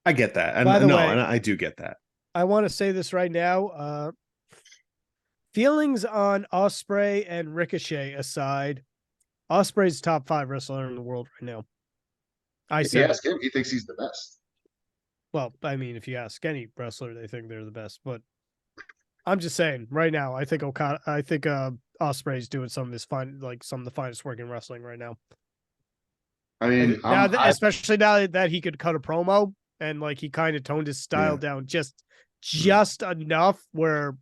I get that, and By the way- and I do get that. I want to say this right now. Feelings on Ospreay and Ricochet aside, Ospreay's top 5 wrestler in the world right now. I If you said, ask him, he thinks he's the best. well, I mean, if you ask any wrestler, they think they're the best. But I'm just saying, right now, I think Ospreay's doing some of the finest work in wrestling right now. I mean, Especially now that he could cut a promo and like he kind of toned his style down just enough where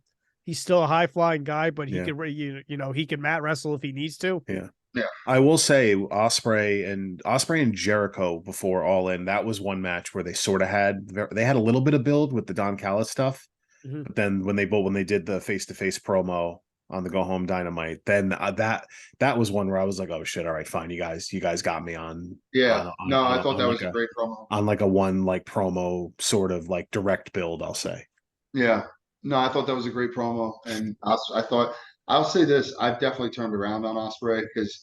he's still a high flying guy, but he could he can mat wrestle if he needs to. Yeah. Yeah. I will say Ospreay and Jericho before All In, that was one match where they sort of had a little bit of build with the Don Callis stuff. Mhm. But then when they did the face-to-face promo on the Go Home Dynamite, then that was one where I was like, oh shit, all right, fine, you guys got me on. I thought that was a great promo. On like a one like promo sort of like direct build, I'll say. Yeah. No, I thought that was a great promo. And I I'll say this: I've definitely turned around on Osprey because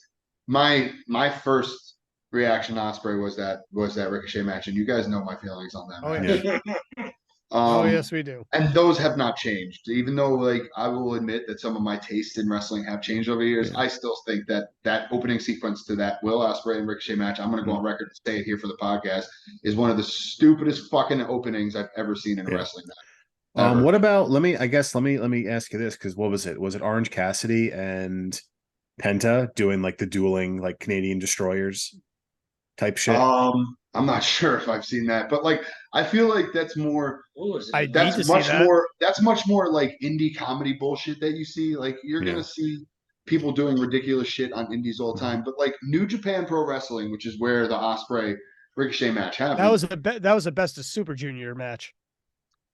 my first reaction to Osprey was that Ricochet match, and you guys know my feelings on that Oh, match. yeah. Oh, yes, we do. And those have not changed, even though like I will admit that some of my tastes in wrestling have changed over years. Yeah. I still think that opening sequence to that Will Ospreay and Ricochet match, I'm going to go on record and say it here for the podcast, is one of the stupidest fucking openings I've ever seen in a wrestling match. Ever. What about let me ask you this, because what was it? Was it Orange Cassidy and Penta doing like the dueling like Canadian destroyers type shit? I'm not sure if I've seen that, but like I feel like that's more What was it? I need that's to see much that. more that's much more like indie comedy bullshit that you see. Like you're Yeah. gonna see people doing ridiculous shit on indies all the time, but like New Japan Pro Wrestling, which is where the Osprey Ricochet match happened. That was a best of Super Junior match.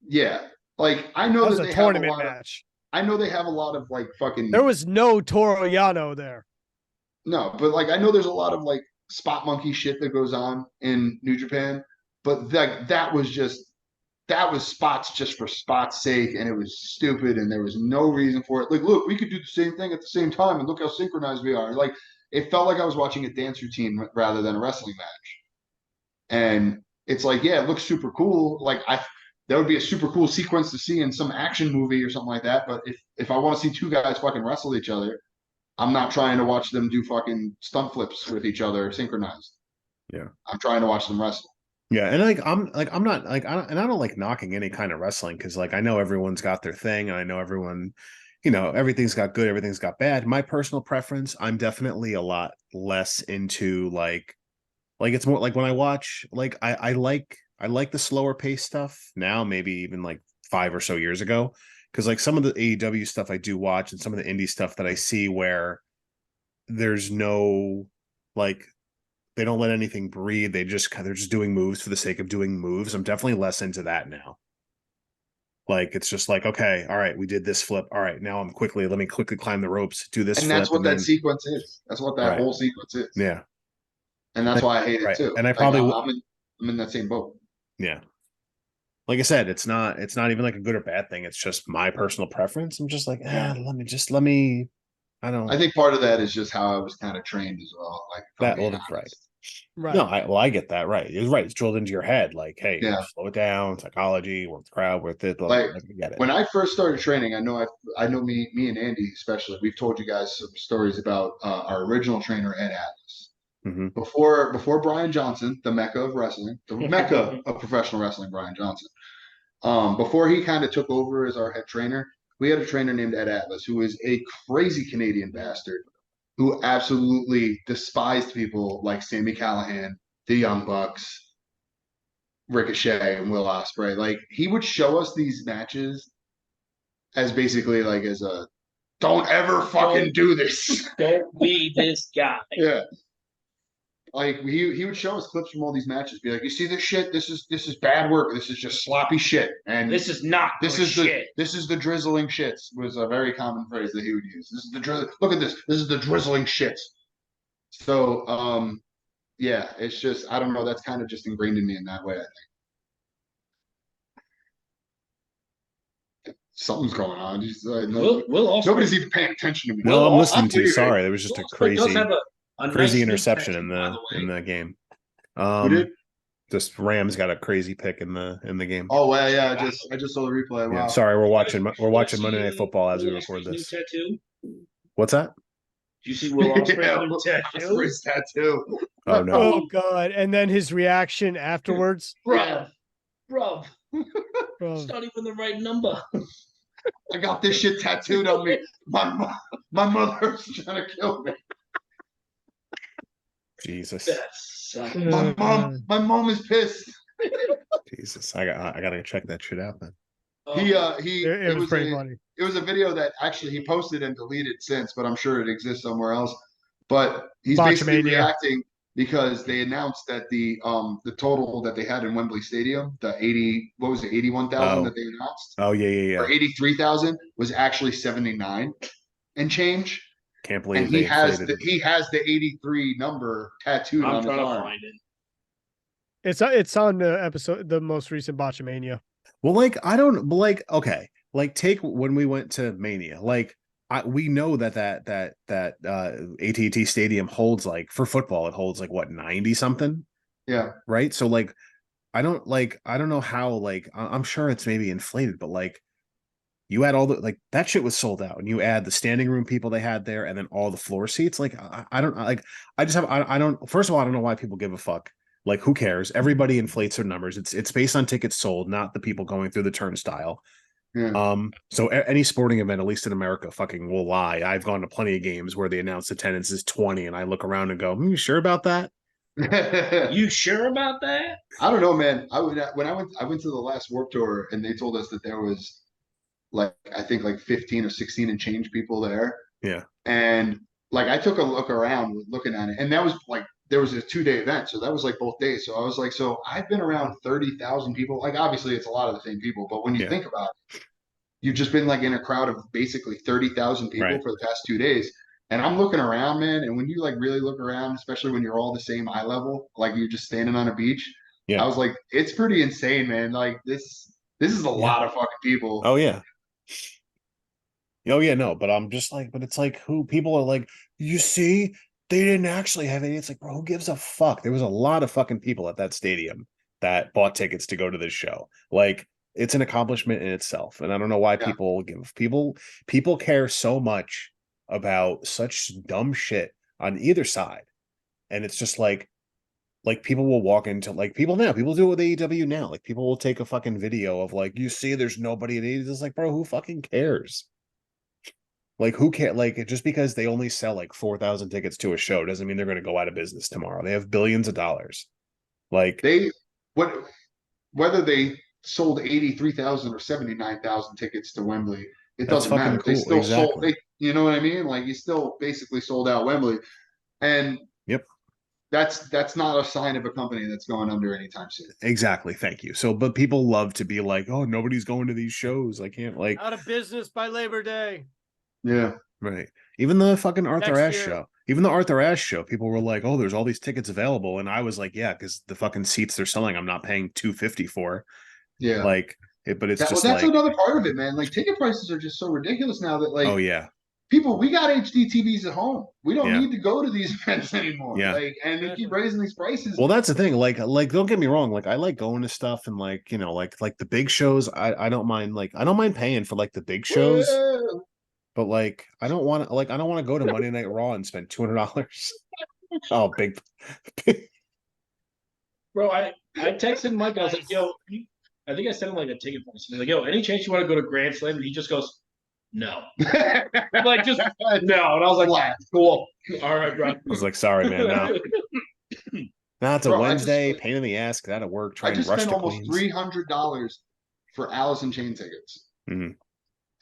Yeah, like I know That was that a they tournament have a lot match. I know they have a lot of like fucking There was no Toru Yano there. no, but like I know there's a lot of like spot monkey shit that goes on in New Japan, but that was spots just for spots' sake, and it was stupid, and there was no reason for it. Like, look, we could do the same thing at the same time, and look how synchronized we are. Like, it felt like I was watching a dance routine rather than a wrestling match. And it's like, yeah, it looks super cool. Like, that would be a super cool sequence to see in some action movie or something like that. But if I want to see two guys fucking wrestle each other, I'm not trying to watch them do fucking stunt flips with each other synchronized. Yeah. I'm trying to watch them wrestle. Yeah, and I'm not like I don't like knocking any kind of wrestling, because like I know everyone's got their thing, and I know everyone, everything's got good, everything's got bad. My personal preference, I'm definitely a lot less into like it's more like when I watch like I like the slower pace stuff now, maybe even like 5 or so years ago, because like some of the AEW stuff I do watch and some of the indie stuff that I see where there's no like they don't let anything breathe. They're just doing moves for the sake of doing moves. I'm definitely less into that now. Like it's just like, okay, all right, we did this flip. All right, now let me quickly climb the ropes, do this And flip. that's what that sequence is. That's what that Right. whole sequence is. Yeah. And that's why I hate it Right. too. And I Like, probably I'm in that same boat. Yeah. Like I said, it's not even like a good or bad thing. It's just my personal preference. I'm just like, let me I don't I think part of that is just how I was kind of trained as well. Like if I'm that being well, right. honest. Right. No, I get that. Right. It's right. It's drilled into your head. Like, hey, Yeah. slow it down, psychology, work the crowd, work it. Like, I get it. When I first started training, I know me and Andy especially. We've told you guys some stories about our original trainer Ed Atlas. Mm-hmm. Before Brian Johnson, the mecca of wrestling, the mecca of professional wrestling, Brian Johnson. Before he kind of took over as our head trainer, we had a trainer named Ed Atlas, who is a crazy Canadian bastard who absolutely despised people like Sami Callihan, the Young Bucks, Ricochet, and Will Ospreay. Like he would show us these matches as basically like as a don't ever fucking do this. Don't be this guy. Yeah. Like he would show us clips from all these matches, be like, "You see this shit? This is bad work. This is just sloppy shit." And This is not this good is shit. this is the drizzling shits was a very common phrase that he would use. This is the drizzling. Look at this. This is the drizzling shits. So yeah, it's just I don't know. That's kind of just ingrained in me in that way. I think something's going on. Will Ospreay Nobody's even paying attention to me. No, I'm listening to you. leaving. Sorry, there was just a Will Ospreay does crazy have a crazy nice interception midsection, by the way. in the game. Who did? Just Rams got a crazy pick in the game. Oh well, yeah. I just saw the replay. Wow. Yeah, sorry, we're watching Monday Night Football as we Will record Ospreay's this. new tattoo? What's that? Do you see Will Ospreay's Yeah, new tattoo? Ospreay's tattoo. Oh no. Oh God! And then his reaction afterwards. Bruv. Bro, It's not even the right number. I got this shit tattooed on me. My mother's trying to kill me. Jesus. That's My mom is pissed. Jesus. I gotta check that shit out then. it was pretty funny. It was a video that actually he posted and deleted since, but I'm sure it exists somewhere else. But he's basically Botchamania. reacting because they announced that the total that they had in Wembley Stadium, the 81,000 Oh. that they announced, Oh yeah. or 83,000 was actually 79 and change. Can't believe And he they has inflated. the 83 number tattooed I'm on his trying to arm. find it. It's on the most recent Botchamania. Well, like I don't like okay. Like take when we went to Mania. Like we know that AT&T Stadium holds like for football, it holds like what 90 something, Yeah. right? So like I don't know how like I'm sure it's maybe inflated, but like you add all the like that shit was sold out, and you add the standing room people they had there, and then all the floor seats. Like I don't like I just have I don't first of all I don't know why people give a fuck. Like who cares? Everybody inflates their numbers. It's based on tickets sold, not the people going through the turnstile. Yeah. So any sporting event, at least in America, fucking will lie. I've gone to plenty of games where the announced attendance is 20, and I look around and go, you sure about that? You sure about that? I don't know, man. When I went to the last Warped Tour, and they told us that there was like I think like 15 or 16 and change people there. Yeah. And like I took a look around looking at it, and that was like there was a 2-day event, so that was like both days. So I was like, so I've been around 30,000 people. Like obviously it's a lot of the same people, but when you Yeah. think about it, you've just been like in a crowd of basically 30,000 people Right. for the past 2 days. And I'm looking around, man, and when you like really look around, especially when you're all the same eye level, like you're just standing on a beach, Yeah. I was like, it's pretty insane, man. Like this is a lot of fucking people. Oh yeah. Oh yeah, no, but I'm just like, but it's like who people are like, you see, they didn't actually have any. It's like, bro, who gives a fuck? There was a lot of fucking people at that stadium that bought tickets to go to this show. Like, it's an accomplishment in itself. And I don't know why Yeah. people care so much about such dumb shit on either side. And it's just like people will walk into like people do it with AEW now. Like people will take a fucking video of like, you see, there's nobody in AEW. It's like, bro, who fucking cares? Like who can't like just because they only sell like 4,000 tickets to a show doesn't mean they're going to go out of business tomorrow. They have billions of dollars. Like They what whether they sold 83,000 or 79,000 tickets to Wembley, it That's doesn't fucking matter. They cool. still sold Exactly. you know what I mean? Like you still basically sold out Wembley. And Yep. that's not a sign of a company that's going under anytime soon. Exactly. Thank you. So, but people love to be like, oh, nobody's going to these shows. I can't like Out of business by Labor Day. Yeah. right. Even the fucking Arthur Next Ashe year. show. Even the Arthur Ashe show, people were like, "Oh, there's all these tickets available," and I was like, "Yeah, because the fucking seats they're selling, I'm not paying $250 for." Yeah. Like, but it's just that's like, another part of it, man. Like ticket prices are just so ridiculous now that like oh yeah, people, we got HD TVs at home. We don't Yeah. need to go to these events anymore. Yeah. Like, and they keep raising these prices. well, that's the thing. Like, don't get me wrong. Like, I like going to stuff and like, you know, like the big shows. I don't mind. Like, I don't mind paying for like the big shows. Whoa. But like, I don't want to go to Monday Night Raw and spend $200. Oh, big. Bro, I texted Mike. I was like, yo, I think I sent him like a ticket price. He's like, yo, any chance you want to go to Grand Slam? And he just goes, no. Like, just no. And I was like, cool. All right, bro. I was like, sorry, man. No. Nah, it's a Bro, Wednesday, pain in the ass, get out of work, try I and just rush spent to almost Queens. $300 for Alice in Chain tickets Mhm.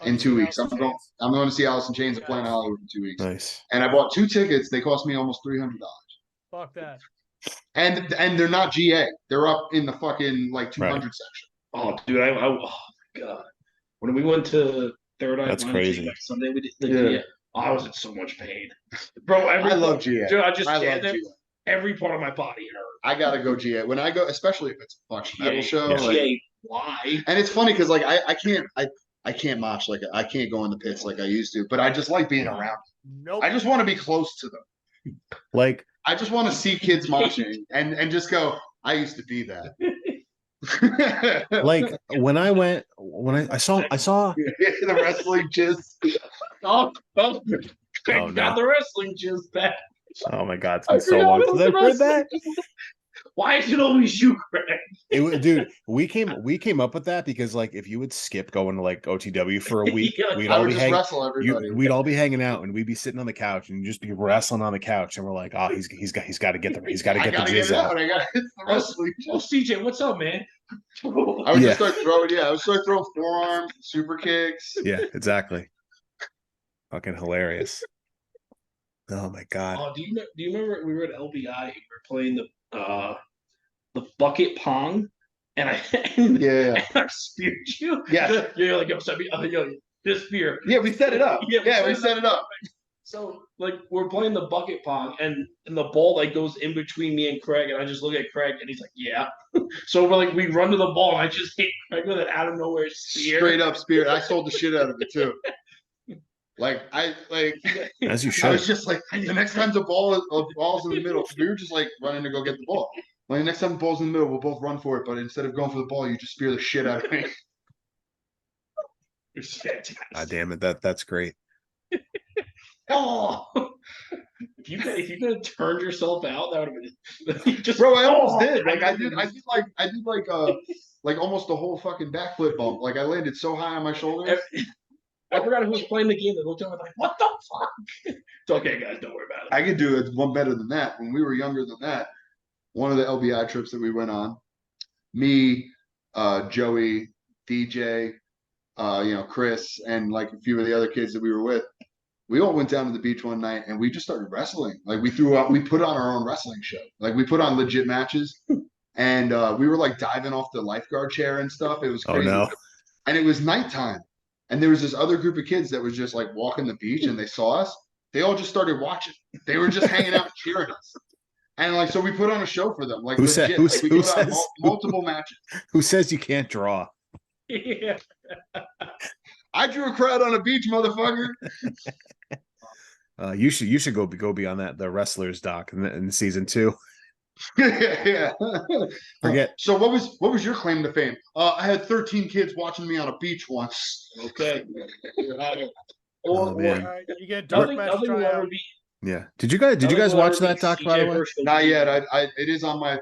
in 2 weeks. I'm going to see Alice in Chains at Planet Hollywood in 2 weeks. Nice. And I bought 2 tickets. They cost me almost $300. Fuck that. And they're not GA. They're up in the fucking like 200 section. Oh, dude, oh god. When we went to Third Eye That's Blind crazy. that Sunday, we did the Yeah. GA. I was in so much pain, bro. I love GA. Dude, I just I love jammed it. GA. Every part of my body hurt. I gotta go GA when I go, especially if it's a fucking metal show. Yeah. Like, GA, why? and it's funny because like I can't mosh like I can't go in the pits like I used to, but I just like being around. Nope. I just want to be close to them. Like, I just want to see kids moshing and just go, I used to be that. like when I saw the wrestling just Oh, Oh, got no. the wrestling just back. oh my god, it's been so long since I've heard that. Why is it always you, Craig? Dude, we came up with that because like if you would skip going to like OTW for a week, Yeah, we'd I all would be just wrestle everybody. we'd all be hanging out and we'd be sitting on the couch and just be wrestling on the couch and we're like, oh, he's got to get the I gotta get jizz it out. out. I gotta hit the wrestling. Oh, CJ, what's up, man? I would just start throwing. Yeah, I would start throwing forearms, super kicks. Yeah, exactly. Fucking hilarious. Oh my god. Oh, do you remember we were at LBI and we were playing the bucket pong, and I Yeah. and I speared you. Yes. You're like, yo, this spear. Yeah, we set it up. Yeah, we set it up. So like we're playing the bucket pong, and the ball like goes in between me and Craig, and I just look at Craig, and he's like, yeah. So we're like, we run to the ball, and I just hit Craig with an out of nowhere spear. Straight up spear. I sold the shit out of it too. Like As you I should. was just like, the next time the ball's in the middle, we were just like running to go get the ball. Like the next time the ball's in the middle, we'll both run for it. But instead of going for the ball, you just spear the shit out of me. It's fantastic. God damn it, that's great. Oh, if you could have turned yourself out, that would have been just. Bro, I almost Oh, did. Like I did like almost the whole fucking backflip bump. Like I landed so high on my shoulders. I forgot who was playing the game. They looked over like, "What the fuck?" It's okay, guys. Don't worry about it. I could do it one better than that. When we were younger than that, one of the LBI trips that we went on, me, Joey, DJ, Chris, and like a few of the other kids that we were with, we all went down to the beach one night and we just started wrestling. Like we put on our own wrestling show. Like we put on legit matches, and we were like diving off the lifeguard chair and stuff. It was Oh crazy. no. And it was nighttime. And there was this other group of kids that was just like walking the beach and they saw us. They all just started watching. They were just hanging out and cheering us. And like, so we put on a show for them. Like Who said- legit. who- Like, we who put on says- multiple matches. Who says you can't draw? Yeah. I drew a crowd on a beach, motherfucker. You should go be on the wrestlers doc in season 2. Yeah. Forget. So what was your claim to fame? I had 13 kids watching me on a beach once. Okay. Oh, man. You get dark Nothing, match nothing will ever tryout. be. Yeah. Did you guys nothing will watch ever that be doc, by the CJ way? Herschel. Not yet. It is on my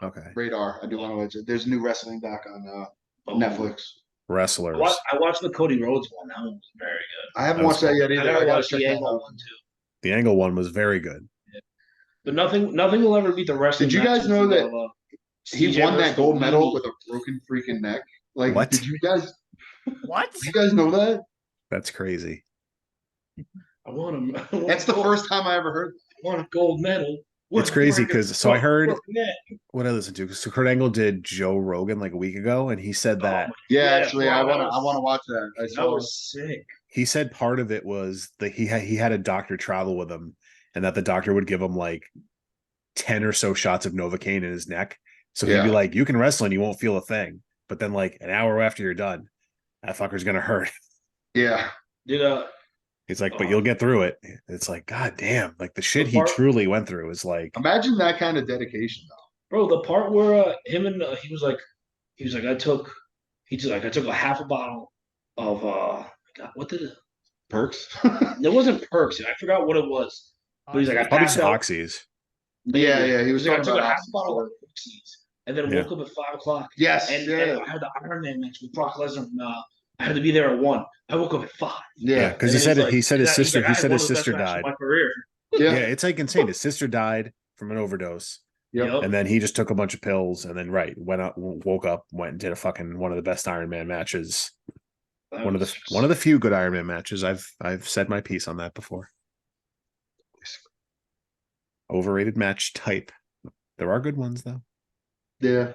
Okay. radar. I do want to watch it. There's a new wrestling doc on Oh. Netflix. Wrestlers. I watched the Cody Rhodes one. That one was very good. I haven't That was watched that yet I either. gotta I gotta watch check the that Angle out. one too. The Angle one was very good. But nothing will ever beat the wrestling. Did you guys matches know that of, He CJ won that Herschel gold medal and with a broken freaking neck. Like, What? did you guys What? know that? That's crazy. I want him. That's the first time I ever heard. I want a gold medal. It's crazy 'cause- so I heard- Broken neck. What I listened to? So Kurt Angle did Joe Rogan like a week ago, and he said that Yeah, Yeah, actually, bro, I that want was- to watch that. I That saw. was sick. he said part of it was that he had a doctor travel with him, and that the doctor would give him like 10 or so shots of Novocaine in his neck. So he'd be Yeah. like, "You can wrestle and you won't feel a thing," but then like an hour after you're done, that fucker's gonna hurt. Yeah, Did He's like, "But you'll get through it." It's like, God damn, like the shit he part- truly went through is like, imagine that kind of dedication, though. bro, the part where him and he was like I took a half a bottle of God, what did it? Perks. It wasn't perks. I forgot what it was. But he's like, I probably passed just out. oxys. Yeah, he was He's like, I talking took a about half oxys bottle before. of Pixies and then Yeah. woke up at 5 o'clock. Yes, And yeah, I had the Iron Man match with Brock Lesnar. I had to be there at 1. I woke up at 5. Yeah, yeah, because And he then said he's he said like- his he's sister like, I he had said one his of the best sister matches of died. My career. Yeah, yeah. it's like insane. His sister died from an overdose, Yep. and then he just took a bunch of pills, and then went out, woke up, went and did a fucking one of the best Iron Man matches. That One of the few good Iron Man matches. I've said my piece on that before. Overrated match type. There are good ones though. Yeah.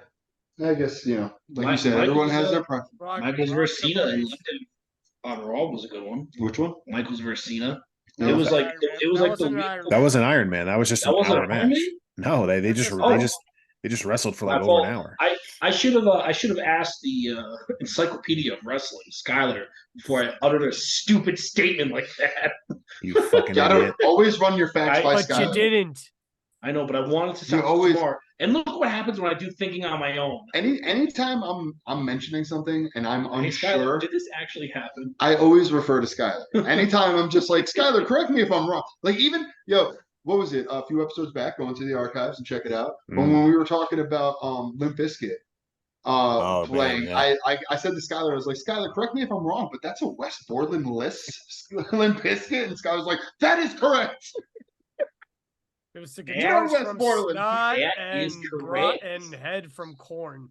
I guess like you Mike- said, everyone has Michael's, their preference. Michael's versus Cena and London on Raw was a good one. Which one? Michael's versus Cena. No, It was like Iron Man. it was That like the wasn't an week- Iron That wasn't Iron Man. That was just That an wasn't hour Iron match. Man? No, they That's just just- they just wrestled for My like over fault. an hour. I should have asked the Encyclopedia of Wrestling, Skylar, before I uttered a stupid statement like that. You fucking Gotta idiot. always run your facts by But you Skylar. didn't. I know, but I wanted to You sound always- smart. And look what happens when I do thinking on my own. Anytime I'm mentioning something and I'm Hey, Skylar, unsure, did this actually happen? I always refer to Skylar. Anytime I'm just like, Skylar, correct me if I'm wrong. Like even what was it? A few episodes back, go into the archives and check it out. But Mm. when we were talking about Limp Bizkit Oh, man, playing, yeah. I said to Skylar, I was like, Skylar, correct me if I'm wrong, but that's a West Borland list, Limp Bizkit. And Skylar was like, that is correct. It was the Yeah, guitars West from Borland. Snot That and is correct. and Head from Corn.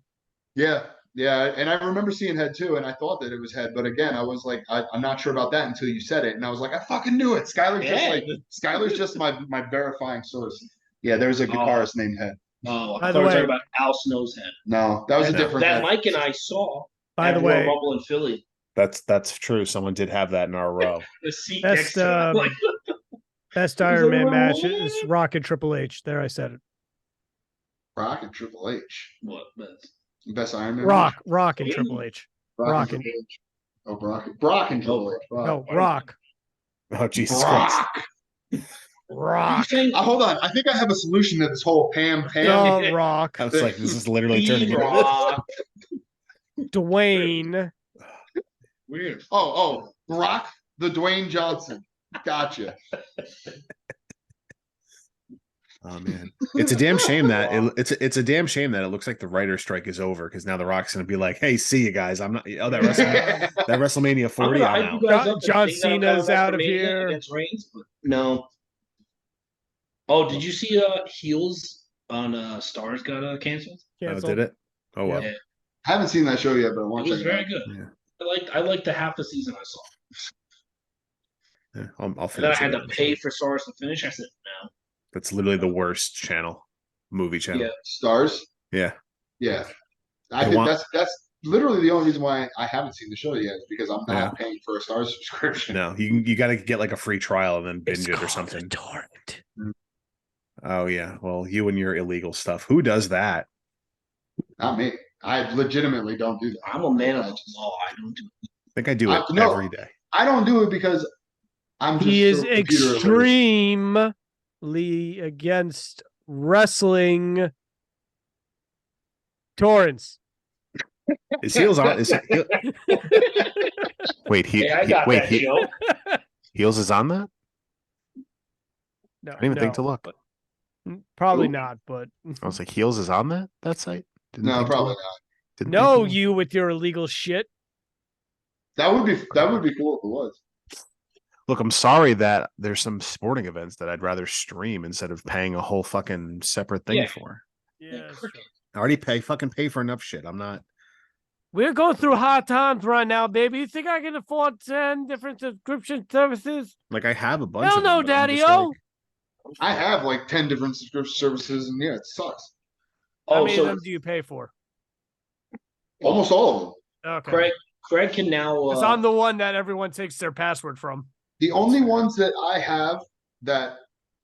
Yeah. And I remember seeing Head too, and I thought that it was Head, but again, I was like, I'm not sure about that until you said it, and I was like, I fucking knew it. Skylar's just my verifying source. Yeah, there's a guitarist named Head. Oh, By I the thought we were way- talking about Al Snow's head. No, that was a No. different That Head. Mike and I saw By at the Royal way, Rumble in Philly. That's true. Someone did have that in our row. The seat Best, next to him, like, best Is Iron Man anyone match rolling is it? Rock and Triple H. There, I said it. Rock and Triple H. what? That's- Best Iron Man. Rock match? and Yeah. Triple H. Rock and Rockin'. Triple H. Oh, Brock and Triple H. No, Brock. Rock. Oh Jesus Christ! Brock. Rock. Hold on. I think I have a solution to this whole Pam. No, Rock. I was like, this is literally turning into this. Rock. Dwayne. Weird. Oh, Brock the Dwayne Johnson. Gotcha. Oh man, it's a damn shame that it's a damn shame that it looks like the writer strike is over because now the Rock's gonna be like, hey, see you guys. I'm not. Oh, that WrestleMania I'm 40. gonna I'm hype out. you guys up. John and say that I'm Cena's kind out of WrestleMania here. against Reigns, but no. Oh, did you see Heels on Stars got canceled? Oh, Canceled. did it? Oh well. Yep. Yeah. I haven't seen that show yet, but I want It to was check it very out. good. Yeah. I liked the half the season I saw. Yeah, I'll And then I finish had it to pay for Stars to finish. I said no. That's literally the worst channel, movie channel. Yeah. Stars. Yeah. Yeah, I They think want- that's literally the only reason why I haven't seen the show yet is because I'm not Yeah. paying for a Stars subscription. No, you got to get like a free trial and then binge it or called something. a torrent. Oh yeah. Well, you and your illegal stuff. Who does that? Not me. I legitimately don't do that. I'm a man of the law. I don't do I think I do it no. every day. I don't do it because I'm just He is so computer illiterate. extremely against wrestling. Torrance. Is Heels on? Wait, Hey, I got that joke. Heels is on that? No, I didn't even think to no, look. but- Probably Who? not, but I was like, Heels is on that site? Didn't No, think to probably look. not. Didn't no, think to look. you with your illegal shit. That would be cool if it was. Look, I'm sorry that there's some sporting events that I'd rather stream instead of paying a whole fucking separate thing Yeah. for. Yeah, cricket. I already pay for enough shit. I'm not. we're going through hard times right now, baby. You think I can afford 10 different subscription services? Like I have a bunch Hell of them. no, but I'm just Daddy-o. like- I have like 10 different subscription services, and yeah, it sucks. How Oh, many of so them do you pay for? Almost all of them. Okay. Craig can now. It's on the one that everyone takes their password from. The only ones that I have that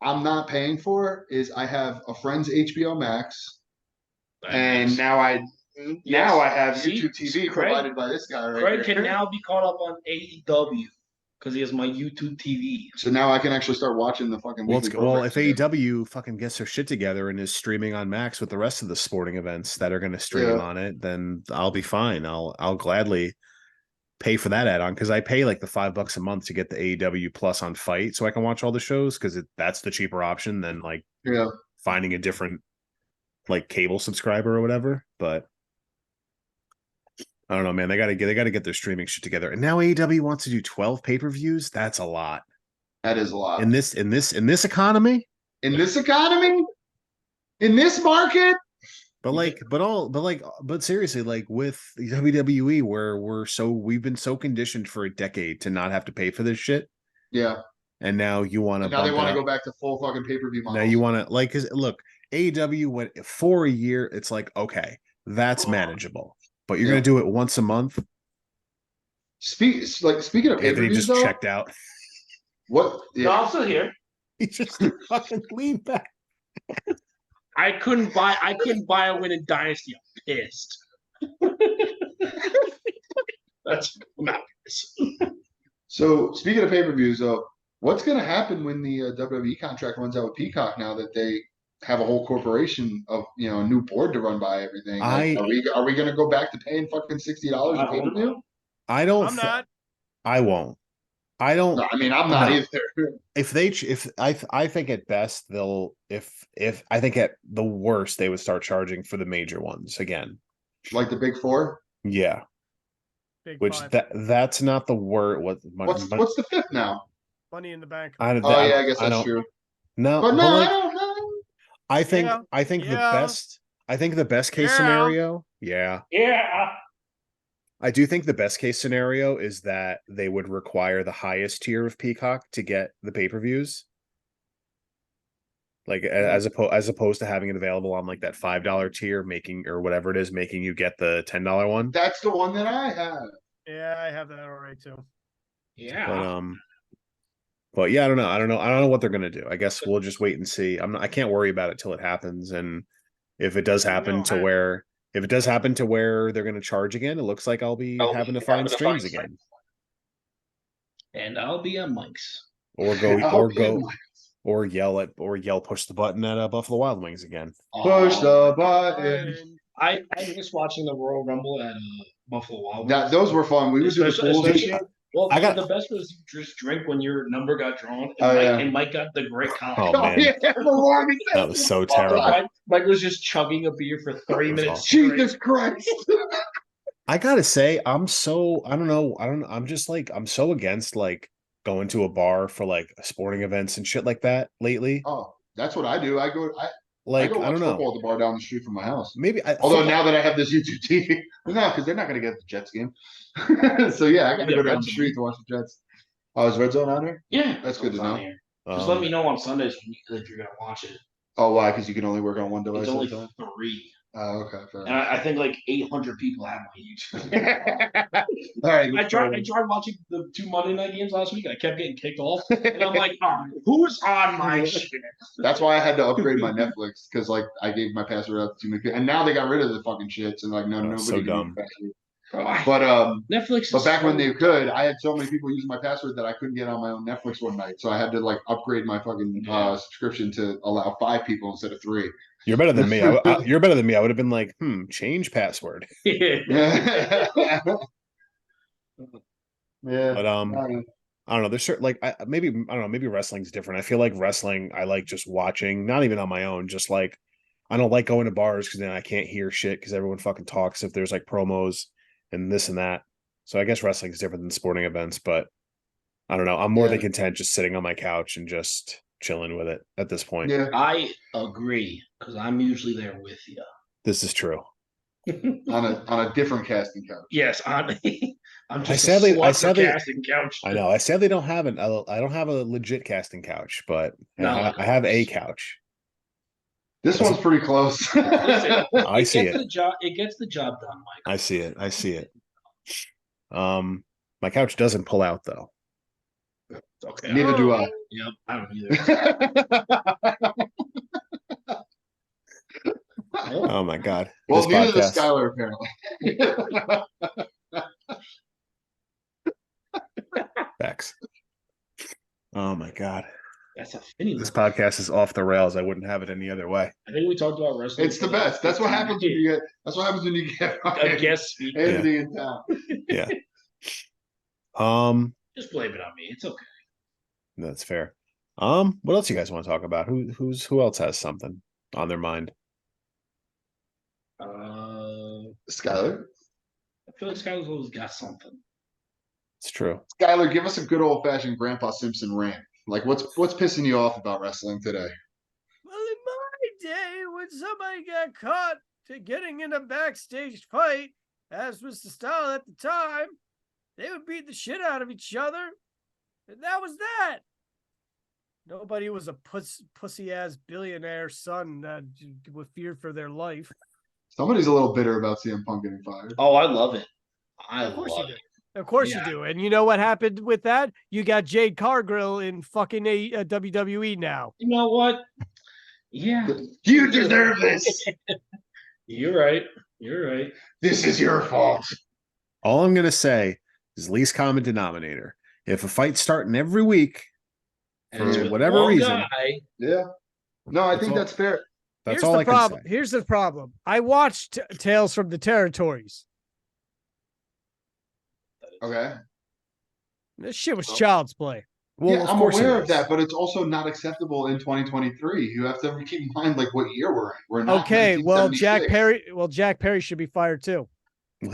I'm not paying for is I have a friend's HBO Max, and now I have See? YouTube TV Craig- provided by this guy right Craig here. can now be caught up on AEW because he has my YouTube TV. So now I can actually start watching the fucking. Well, weekly well, if programs again. AEW fucking gets their shit together and is streaming on Max with the rest of the sporting events that are going to stream Yeah. on it, then I'll be fine. I'll gladly pay for that add-on because I pay like the $5 a month to get the AEW Plus on Fight, so I can watch all the shows because that's the cheaper option than like Yeah, finding a different like cable subscriber or whatever. But I don't know, man. They got to get their streaming shit together. And now AEW wants to do 12 pay-per-views. That's a lot that is a lot. in this economy. In this economy, in this market, But seriously, like with the WWE, where we've been so conditioned for a decade to not have to pay for this shit, yeah. and now you want to. And now they want to go back to full fucking pay-per-view models. Now you want to because look, AEW went for a year. It's like okay, that's manageable, but you're Yeah. gonna do it once a month. Speaking of Anthony pay-per-views, just though, checked out. what? Yeah. No, I'm still here. He just fucking leaned back. I couldn't buy a win in Dynasty. I'm pissed. I'm out pissed. So speaking of pay-per-views, though, what's going to happen when the WWE contract runs out with Peacock now that they have a whole corporation of a new board to run by everything? Like, are we going to go back to paying fucking $60 a pay-per-view? I don't. I'm not. I won't. I don't. No, I mean I'm not No. either. If I think at best they'll if I think at the worst they would start charging for the major ones again. Like the big four. Yeah, Big which five. that's not the word. What's What's the fifth now? Money in the bank. I don't. Oh yeah, I guess I that's don't- true. No, But no, like, I don't know. I think Yeah, I think the yeah. best. I think the best case Yeah. scenario. Yeah, Yeah. I do think the best case scenario is that they would require the highest tier of Peacock to get the pay-per-views. Like as opposed to having it available on like that $5 tier, making or whatever it is, making you get the $10 one. That's the one that I have. Yeah, I have that already too. Yeah. But yeah, I don't know what they're gonna do. I guess we'll just wait and see. I can't worry about it till it happens. And if it does happen No, to where they're gonna charge again, it looks like I'll be having to find streams again. And I'll be on Mike's. or go I'll or be go like, or yell push the button at Buffalo Wild Wings again. Push Oh, the button. I miss watching the Royal Rumble at Buffalo Wild Wings. Those were fun. We would do the pools and shit. Well, I got- the best was just drink when your number got drawn, and, Oh, Mike, yeah. and Mike got the great comment. Oh man, yeah, that was so So terrible. Mike was just chugging a beer for 3 That was minutes. awesome. straight. Jesus Christ. I gotta say, I don't know. I'm just like, I'm so against like going to a bar for like sporting events and shit like that lately. Oh, that's what I do. I go Like, I go I watch don't know. football at the bar down the street from my house. Maybe Although football- now that I have this YouTube TV, no, because they're not going to get the Jets game. So yeah, I got to Yeah, go down Red the Zone. street to watch the Jets. Oh, is Red Zone on here? Yeah, That's good to on know. here. Just let me know on Sundays if you're gonna watch it. Oh, why? Because you can only work on one device It's at only a time. 3, Oh, okay, fair and enough. I think like 800 people have my YouTube. All right, I tried watching the 2 Monday night games last week. I kept getting kicked off, and I'm like, oh, who's on my shit? That's why I had to upgrade my Netflix because like I gave my password out to too many people, and now they got rid of the fucking shit. So like, no, Oh, nobody so can use dumb. the password. Bro, But Netflix. But is back when so- they could, I had so many people using my password that I couldn't get on my own Netflix one night. So I had to like upgrade my fucking Yeah. subscription to allow 5 people instead of 3. You're better than me. You're better than me. I would have been like, change password. Yeah. Yeah. But I don't know. There's certain like maybe I don't know. Maybe wrestling's different. I feel like wrestling. I like just watching, not even on my own. Just like I don't like going to bars because then I can't hear shit because everyone fucking talks if there's like promos and this and that. So I guess wrestling's different than sporting events, but I don't know. I'm more than Yeah. content just sitting on my couch and just chilling with it at this point. Yeah. I agree because I'm usually there with you. This is true. On a different casting couch. Yes, I'm just sadly- a slut I for sadly- casting couch. I know. I sadly don't have I don't have a legit casting couch, but Not I like have a ours. couch. This one's pretty close. Listen, I see gets it. The job, it gets the job done, Mike. I see it. I see it. My couch doesn't pull out though. Okay. Neither do I. Yep, I don't either. Oh my god. Well, This neither does podcast- Skylar apparently. Facts. Oh my god. That's a funny This one. podcast is off the rails. I wouldn't have it any other way. I think we talked about wrestling. It's the best. That's what happens when you get. That's what happens when you get A guest speaker. Anthony in town. Just blame it on me. It's okay. That's fair. What else you guys want to talk about? Who else has something on their mind? Skylar. I feel like Skylar's always got something. It's true. Skylar, give us a good old fashioned Grandpa Simpson rant. Like, what's pissing you off about wrestling today? Well, in my day, when somebody got caught to getting in a backstage fight, as was the style at the time, they would beat the shit out of each other, and that was that. Nobody was a pussy ass billionaire son that with fear for their life. Somebody's a little bitter about CM Punk getting fired. Oh, I love it. I Of course you love do. it. Of course Yeah. you do. And you know what happened with that? You got Jade Cargill in fucking WWE now. You know what? Yeah. You deserve this. You're right. You're right. This is your fault. All I'm gonna say is least common denominator. If a fight's starting every week, And it's for with whatever one reason, guy. Yeah. No, I That's think all. that's fair. that's Here's all the I can problem. say. Here's the problem. I watched Tales from the Territories. Okay. This shit was child's play. Well, yeah, of I'm course it aware of is. that, but it's also not acceptable in 2023. You have to keep in mind like what year we're in. We're not. Okay, well, Jack 1976. Jack Perry should be fired too. I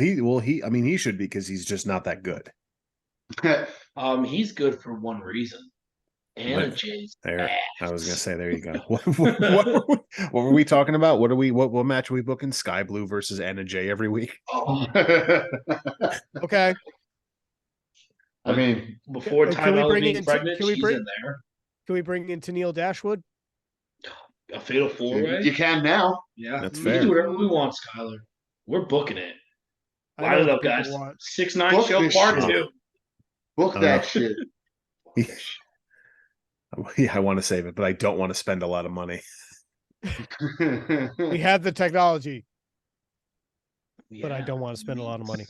mean, he should be because he's just not that good. He's good for one reason. Anna Right. Jay's There, I was gonna ass. say, there you go. What were we talking about? What match are we booking? Sky Blue versus Anna Jay every week. Oh. Okay. I mean, Before Can time we I was bring being in- pregnant, can we she's bring- in there. Can we bring in Tennille Dashwood? A fatal four-way. you can now. Yeah, That's we fair. can do whatever we want, Skylar. We're booking it. I Line know it what up, the people guys. want. 6ix9ine Book show this part shit. 2. Book I that know. shit. Yeah, I want to save it, but I don't want to spend a lot of money. We have the technology, but I Yeah. don't want to spend a lot of money.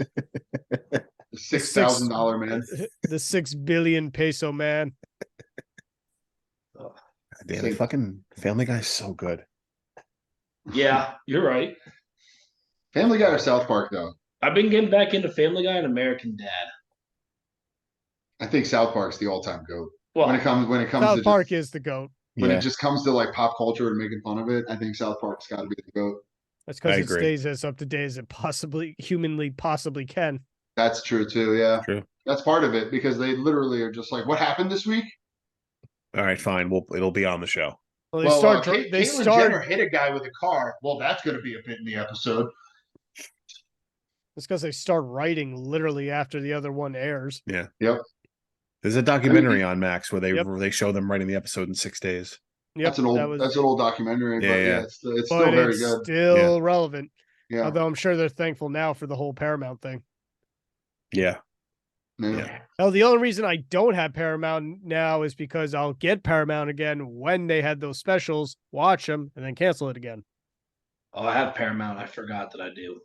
$6,000 man. The 6 billion peso man. Damn, Say- fucking Family Guy is so good. Yeah, you're right. Family Guy or South Park though? I've been getting back into Family Guy and American Dad. I think South Park's the all-time goat. Well, When it comes South to Park just, is the GOAT. when Yeah, it just comes to like pop culture and making fun of it, I think South Park's got to be the goat. That's I because it agree. stays as up to date as it possibly humanly possibly can. That's true too. Yeah, true. that's part of it because they literally are just like, "What happened this week?" All right, fine. It'll be on the show. Well, they Well, start. Caitlyn Jenner hit a guy with a car. Well, that's going to be a bit in the episode. It's because they start writing literally after the other one airs. Yep. There's a documentary on Max where Yep. they show them writing the episode in 6 days. Yep, That's an old documentary, Yeah, but yeah. yeah, it's but still very it's good. still relevant. Yeah. Although I'm sure they're thankful now for the whole Paramount thing. Yeah. Yeah. Hell, the only reason I don't have Paramount now is because I'll get Paramount again when they had those specials, watch them, and then cancel it again. oh, I have Paramount. I forgot that I do.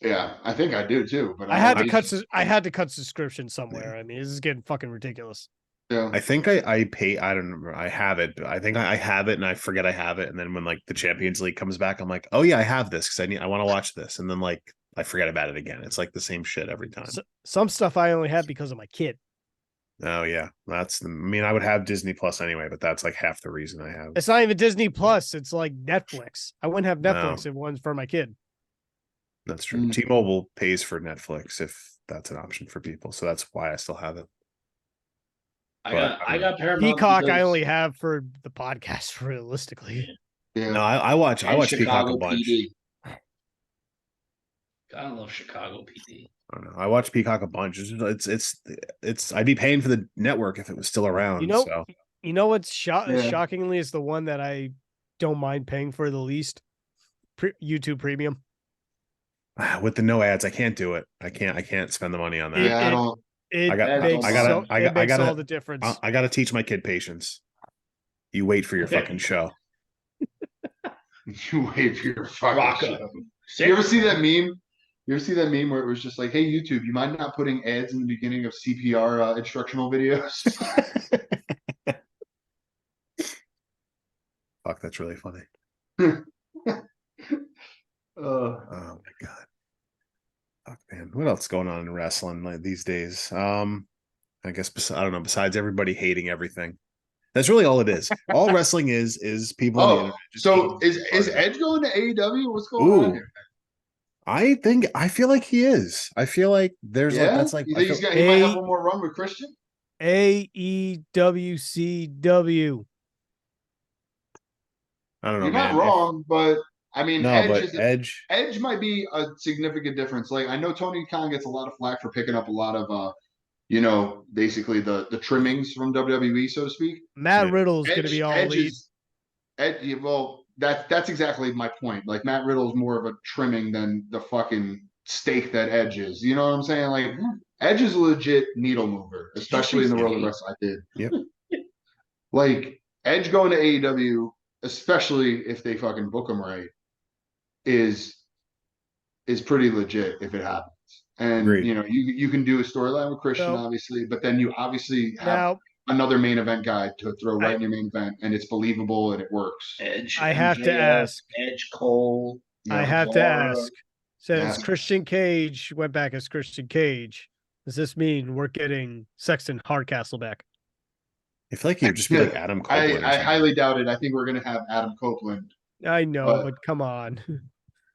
Yeah, I think I do too. But I had to don't cut. use- I had to cut subscription somewhere. I mean, this is getting fucking ridiculous. Yeah. I think I pay. I don't remember. I have it. But I think I have it, and I forget I have it. And then when like the Champions League comes back, I'm like, oh yeah, I have this because I want to watch this. And then like I forget about it again. It's like the same shit every time. Some stuff I only have because of my kid. Oh yeah, I mean, I would have Disney Plus anyway, but that's like half the reason I have. It's not even Disney Plus. It's like Netflix. I wouldn't have Netflix if it wasn't for my kid. That's true. Mm. T-Mobile pays for Netflix if that's an option for people, so that's why I still have it. I got Paramount. Peacock I because- only have for the podcast, realistically. Yeah. No, I watch and Peacock a Chicago bunch. PD. Gotta love Chicago PD. I don't know. I watch Peacock a bunch. It's I'd be paying for the network if it was still around. You know, so You know what's Yeah. shockingly is the one that I don't mind paying for the least? YouTube Premium. with the no ads, I can't do it. I can't spend the money on that. Yeah, I it- don't. It I got- makes, I gotta- so, I it got- I makes gotta- all the difference. I got to teach my kid patience. You wait for your fucking show. You wait for your fucking Rocco. show. You ever see that meme? You ever see that meme where it was just like, "Hey YouTube, you mind not putting ads in the beginning of CPR instructional videos?" Fuck, that's really funny. Uh, Oh my god. Fuck, man. What else going on in wrestling like these days? I guess I don't know. Besides everybody hating everything, that's really all it is. All wrestling is people. On the oh, internet just so hating is everybody. Edge going to AEW? What's going Ooh. on here? I feel like he is. I feel like there's like Yeah, that's like you I think feel- he might have Hey. one more run with Christian? AEWCW. I don't know, You're man. not wrong, but I mean, No, Edge but is Edge. might be a significant difference. Like I know Tony Khan gets a lot of flack for picking up a lot of basically the trimmings from WWE, so to speak. Matt Yeah. Riddle is going to be all elite. Well, that's exactly my point. Like Matt Riddle's more of a trimming than the fucking steak that Edge is. You know what I'm saying? Like Edge is a legit needle mover, especially in the world of wrestling. I did. Yep. Like Edge going to AEW, especially if they fucking book him right, is pretty legit if it happens. And Agreed. you can do a storyline with Christian, So- obviously, but then you obviously have Now, another main event guy to throw right I- in your main event, and it's believable and it works. Edge. I have to MJF, ask. Edge Cole. I Yeah. have to Laura. ask, since Yeah. Christian Cage went back as Christian Cage, does this mean we're getting Sexton Hardcastle back? I feel like he would just be like Adam Copeland. or I something. highly doubt it. I think we're gonna have Adam Copeland. I know, But- but come on.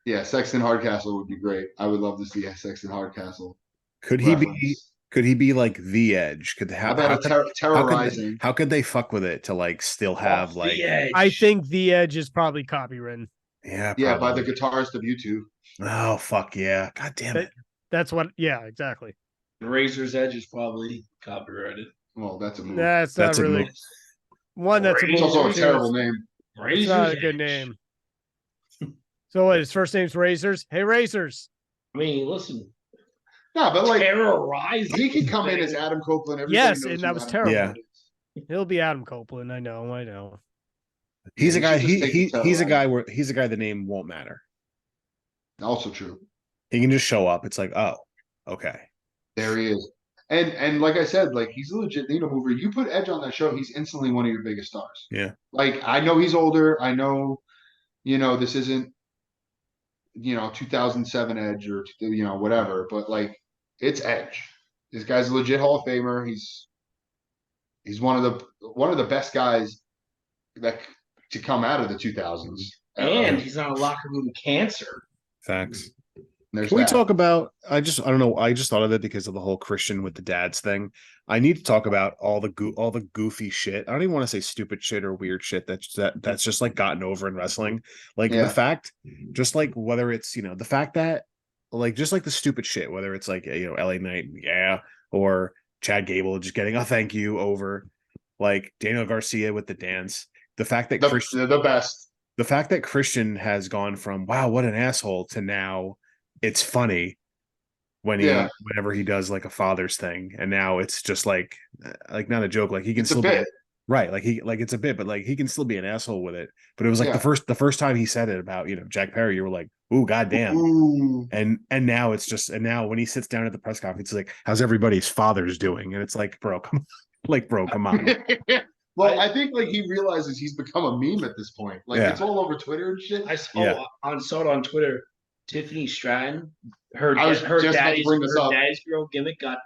Yeah, Sexton Hardcastle would be great. I would love to see a Sexton Hardcastle. Could he be? reference. Could he be like the Edge? How about terrorizing? How could they fuck with it to like still have Off like the Edge. I think the Edge is probably copywritten. yeah Yeah, by the probably. guitarist of YouTube. Oh fuck yeah! God damn it! That's what. Yeah, exactly. Razor's Edge is probably copyrighted. Well, that's a move. That's That's not a really move. one. That's a It's move. also a Two, terrible name. It's Razor's not a good Edge. name. So what? His first name's Razors. Hey, Razors. I mean, listen, Yeah, but like terrorizing. he could come in as Adam Copeland. Everybody Yes, knows and who that was Adam terrible. Yeah. is. He'll be Adam Copeland. I know. He's a Yeah, guy. he should just take the He's a title guy where he's a guy. The name won't matter. Also true. He can just show up. It's like, oh, okay. There he is. And like I said, like he's a legit needle mover. You put Edge on that show, he's instantly one of your biggest stars. Yeah. Like I know he's older. I know, this isn't, 2007 Edge or whatever, but like it's Edge. This guy's a legit Hall of Famer. He's one of the best guys that to come out of the 2000s. And he's not a locker room cancer. Facts. There's Can we that. talk about? I don't know. I just thought of it because of the whole Christian with the dads thing. I need to talk about all the goofy shit. I don't even want to say stupid shit or weird shit that's just like gotten over in wrestling. Like Yeah. the fact, just like whether it's the fact that like just like the stupid shit, whether it's like LA Knight, yeah, or Chad Gable just getting a thank you over, like Daniel Garcia with the dance. The fact that the best. the fact that Christian has gone from wow, what an asshole to now it's funny when whenever he does like a father's thing, and now it's just like not a joke, like he can It's a still bit. be right, like it's a bit, but like he can still be an asshole with it. But it was like Yeah. the first time he said it about Jack Perry, you were like, ooh, goddamn. Ooh. And now it's just, and now when he sits down at the press conference, he's like, how's everybody's fathers doing? And it's like, bro, come on. Like, bro, come on. Well, I think like he realizes he's become a meme at this point. Like Yeah. it's all over Twitter and shit. I saw saw it on Twitter. Tiffany Stratton, her I was her just about to daddy's, bring this her up. daddy's girl gimmick got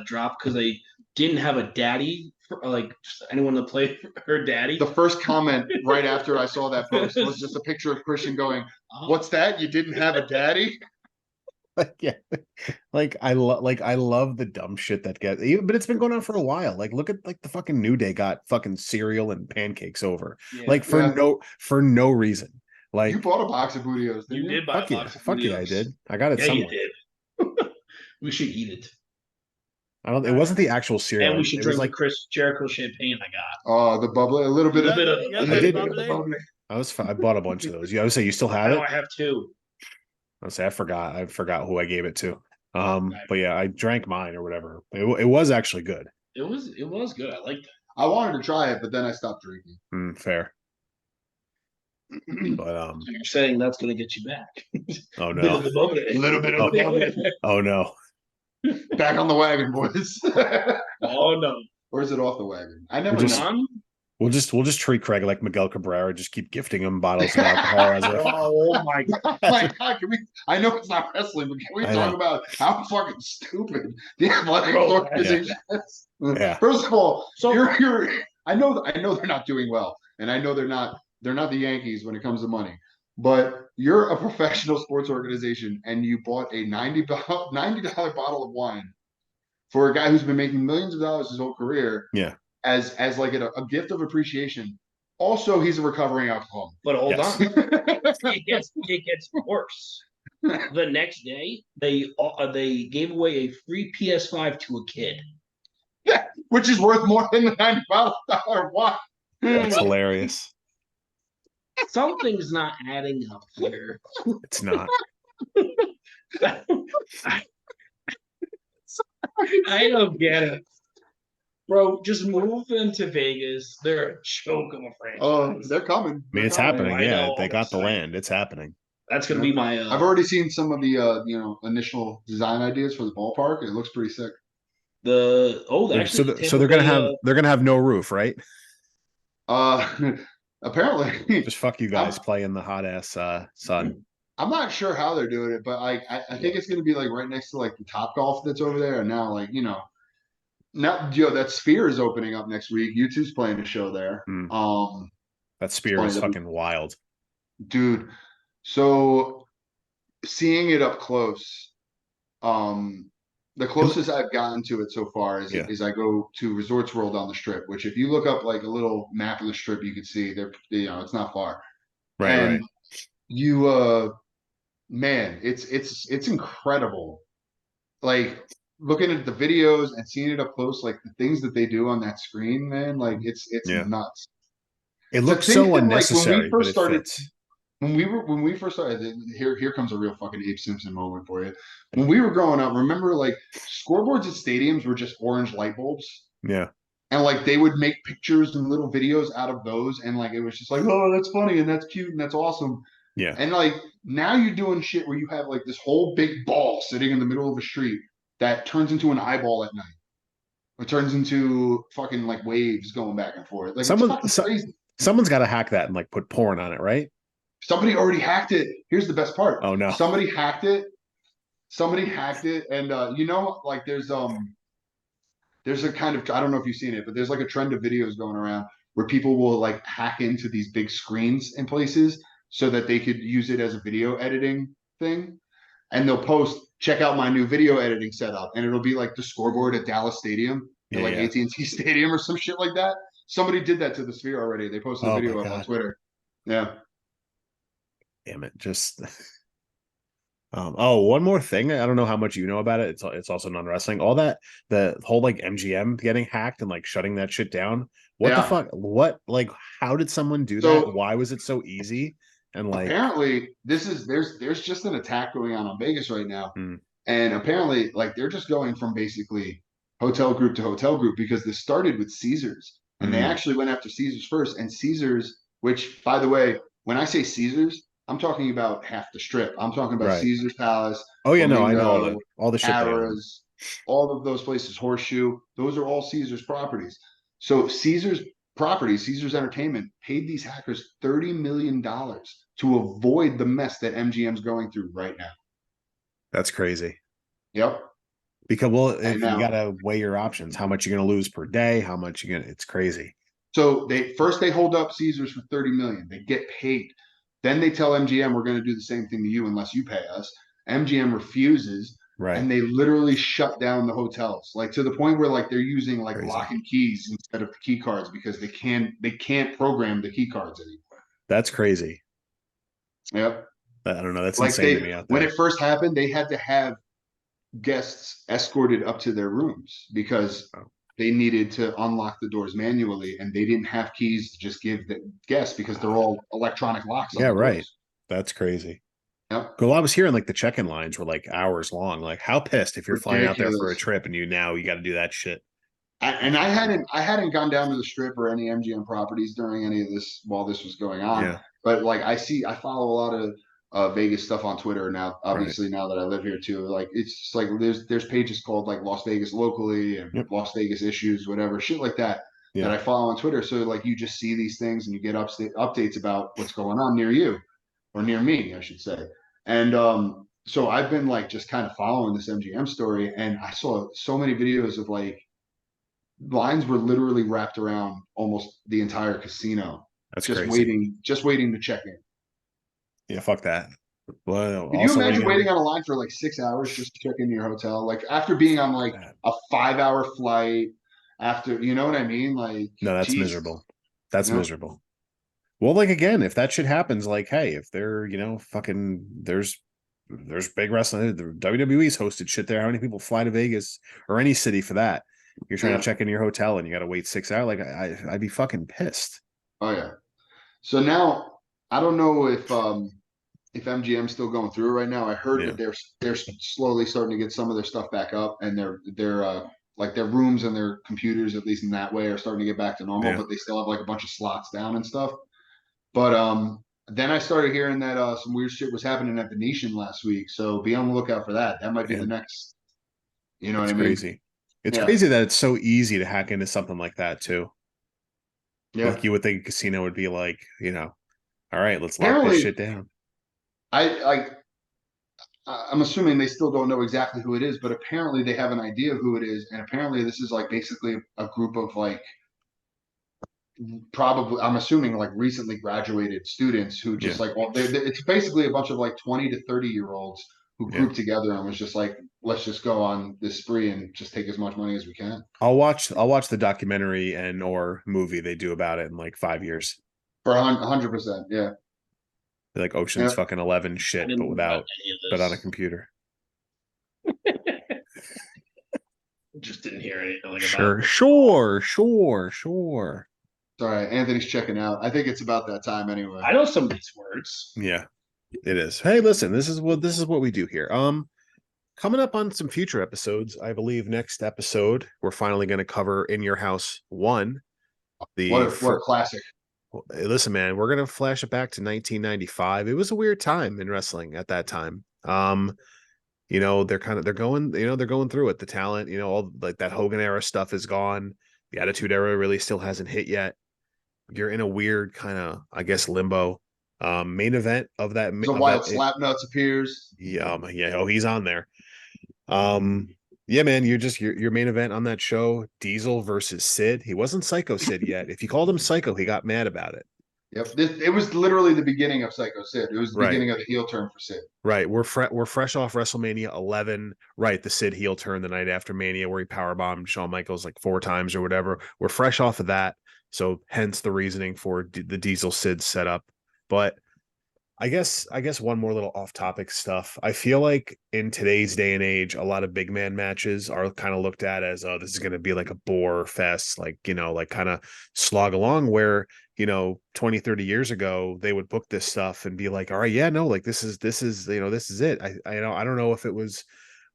dropped because they didn't have a daddy for, like anyone to play her daddy. The first comment right after I saw that post was just a picture of Christian going, "What's that? You didn't have a daddy?" Yeah, like I love the dumb shit that gets, but it's been going on for a while. Like look at like the fucking New Day got fucking cereal and pancakes over, Yeah. like for no reason. Like You bought a box of Bootios, didn't You you? did buy fuck a yeah, box of fuck yeah, I Bootios. did. I got it Yeah, somewhere. you did. We should eat it, I don't. It wasn't the actual cereal. and we should it drink was like the Chris Jericho champagne I got. Oh, the bubbly, a little bit of Bit of- Yeah, I the did- bubbly. I bought a bunch of those. Yeah, I would say you still have I it. know I have two. I say I forgot who I gave it to. But yeah, I drank mine or whatever. It was actually good. It was good. I liked it. I wanted to try it, but then I stopped drinking. Fair. But So you're saying that's gonna get you back? oh Bit of no, the bubbly. A little bit of Oh. bubbly. oh no. Back on the wagon, boys. Oh no. Or is it off the wagon? I never just- know. None? We'll just treat Craig like Miguel Cabrera. Just keep gifting him bottles of alcohol as a. Oh my god. My God, can we? I know it's not wrestling, but can we I talk know. about how fucking stupid the athletic Oh, organization is? Yeah. First of all, So- you're. I know they're not doing well, and I know they're not the Yankees when it comes to money. But you're a professional sports organization, and you bought a $90 bottle of wine for a guy who's been making millions of dollars his whole career. Yeah. As like a gift of appreciation. Also, he's a recovering alcoholic. But hold Yes. on. It gets worse. The next day, they gave away a free PS5 to a kid. Which is worth more than the $95 wine. That's hilarious. Something's not adding up here. It's not. I don't get it. Bro, just move into Vegas. They're a joke of a franchise. Oh, they're coming. I mean, it's They're coming. happening. I Yeah, know, they got the sorry. land. It's happening. That's gonna be my I've already seen some of the initial design ideas for the ballpark. It looks pretty sick. actually So they're gonna have no roof, right? Apparently, Just fuck you guys playing the hot ass sun. I'm not sure how they're doing it, but I think it's gonna be like right next to like the Top Golf that's over there, and now now that Sphere is opening up next week. U2's playing a show there. Hmm. That spear is fucking wild. Dude, so seeing it up close, the closest I've gotten to it so far is I go to Resorts World on the Strip, which if you look up like a little map of the Strip, you can see it's not far. Right, And right. you man, it's incredible. Like looking at the videos and seeing it up close, like the things that they do on that screen, man, like it's Yeah. nuts. It The looks thing so that, like, when we unnecessary, but first it started- fits. When we first started, here comes a real fucking Abe Simpson moment for you. When we were growing up, remember like scoreboards at stadiums were just orange light bulbs, Yeah. and like they would make pictures and little videos out of those, and like it was just like, oh, that's funny and that's cute and that's awesome. Yeah. And like now you're doing shit where you have like this whole big ball sitting in the middle of a street, that turns into an eyeball at night. It turns into fucking like waves going back and forth. Like it's fucking crazy. Someone's got to hack that and like put porn on it, right? Somebody already hacked it. Here's the best part. Oh no. Somebody hacked it. Somebody hacked it, and like there's a kind of, I don't know if you've seen it, but there's like a trend of videos going around where people will like hack into these big screens in places so that they could use it as a video editing thing. And they'll post, check out my new video editing setup, and it'll be like the scoreboard at Dallas Stadium, or like AT&T Stadium or some shit like that. Somebody did that to the Sphere already. They posted a video up on Twitter. Yeah. Damn it. Just one more thing. I don't know how much you know about it. It's also non-wrestling. All that, the whole like MGM getting hacked and like shutting that shit down. What the fuck? What, like, how did someone do that? Why was it so easy? And like, apparently there's just an attack going on Vegas right now. And apparently like they're just going from basically hotel group to hotel group, because this started with Caesars, and they actually went after Caesars first. And Caesars, which by the way, when I say Caesars, I'm talking about half the strip. I'm talking about Caesars Palace. Oh yeah, no, I know all the shit. Harrah's, all of those places, Horseshoe, those are all Caesars properties. So Caesars properties, Caesars Entertainment paid these hackers $30 million to avoid the mess that MGM's going through right now. That's crazy. Yep. Because if you gotta weigh your options, how much you're gonna lose per day, how much you're gonna, it's crazy. So they hold up Caesars for $30 million. They get paid. Then they tell MGM, we're going to do the same thing to you unless you pay us. MGM refuses, and they literally shut down the hotels, like to the point where like they're using like lock and keys instead of the key cards, because they can't program the key cards anymore. That's crazy. Yep. I don't know. That's like insane to me out there. When it first happened, they had to have guests escorted up to their rooms because they needed to unlock the doors manually, and they didn't have keys to just give the guests because they're all electronic locks. Yeah, right. That's crazy. Yep. Well, I was hearing like the check-in lines were like hours long. Like, how pissed if you're flying out there for a trip and you got to do that shit. And I hadn't gone down to the strip or any MGM properties during any of this while this was going on. Yeah. But like I follow a lot of Vegas stuff on Twitter now, obviously now that I live here too. Like it's just like there's pages called like Las Vegas Locally and Las Vegas Issues, whatever, shit like that that I follow on Twitter. So like you just see these things and you get updates about what's going on near you, or near me, I should say. And so I've been like just kind of following this MGM story, and I saw so many videos of like lines were literally wrapped around almost the entire casino. That's just crazy. waiting to check in. Yeah, fuck that. Well, can you imagine waiting on a line for like 6 hours just to check into your hotel? Like after being on like a 5-hour flight, after, you know what I mean? Like, no, that's miserable. That's miserable. Well, like again, if that shit happens, like, hey, if they're, fucking, there's big wrestling, the WWE's hosted shit there. How many people fly to Vegas or any city for that? You're trying to check in your hotel and you got to wait 6 hours. Like I'd be fucking pissed. Oh yeah. So now I don't know if MGM's still going through it right now. I heard that they're slowly starting to get some of their stuff back up, and they're like their rooms and their computers, at least in that way, are starting to get back to normal, but they still have like a bunch of slots down and stuff. But then I started hearing that some weird shit was happening at Venetian last week. So be on the lookout for that. That might be the next, you know what I mean? Crazy. It's crazy that it's so easy to hack into something like that too. Yeah. Like you would think a casino would be like, all right, let's lock this shit down. I'm assuming they still don't know exactly who it is, but apparently they have an idea of who it is. And apparently this is like basically a group of like, probably, I'm assuming like recently graduated students who just like, well, it's basically a bunch of like 20 to 30-year-olds who grouped together and was just like, let's just go on this spree and just take as much money as we can. I'll watch the documentary or movie they do about it in like 5 years. For 100%. Yeah. Like Ocean's fucking 11 shit, but on a computer. Just didn't hear anything about it. Sure. Sorry, Anthony's checking out. I think it's about that time anyway. I know some of these words. Yeah, it is. Hey, listen, this is what we do here. Coming up on some future episodes, I believe next episode we're finally going to cover In Your House 1. What a classic. Listen, man, we're going to flash it back to 1995. It was a weird time in wrestling at that time. You know, they're going, you know, they're going through it. The talent, you know, all like that Hogan era stuff is gone. The Attitude Era really still hasn't hit yet. You're in a weird kind of, I guess, limbo. Main event of that So of Wild that Slapnuts appears. yeah, yeah, oh, he's on there. Yeah, man, you're just your main event on that show, Diesel versus Sid. He wasn't Psycho Sid yet. If you called him Psycho, he got mad about it. Yep. It was literally the beginning of Psycho Sid. It was the Right. beginning of the heel turn for Sid. Right. We're fresh off WrestleMania 11. Right. The Sid heel turn the night after Mania where he powerbombed Shawn Michaels like 4 times or whatever. We're fresh off of that. So hence the reasoning for the Diesel Sid setup. But I guess one more little off topic stuff. I feel like in today's day and age, a lot of big man matches are kind of looked at as, oh, this is going to be like a bore fest, like, you know, like kind of slog along where, you know, 20, 30 years ago, they would book this stuff and be like, all right, yeah, no, like this is, you know, this is it. I don't know if it was,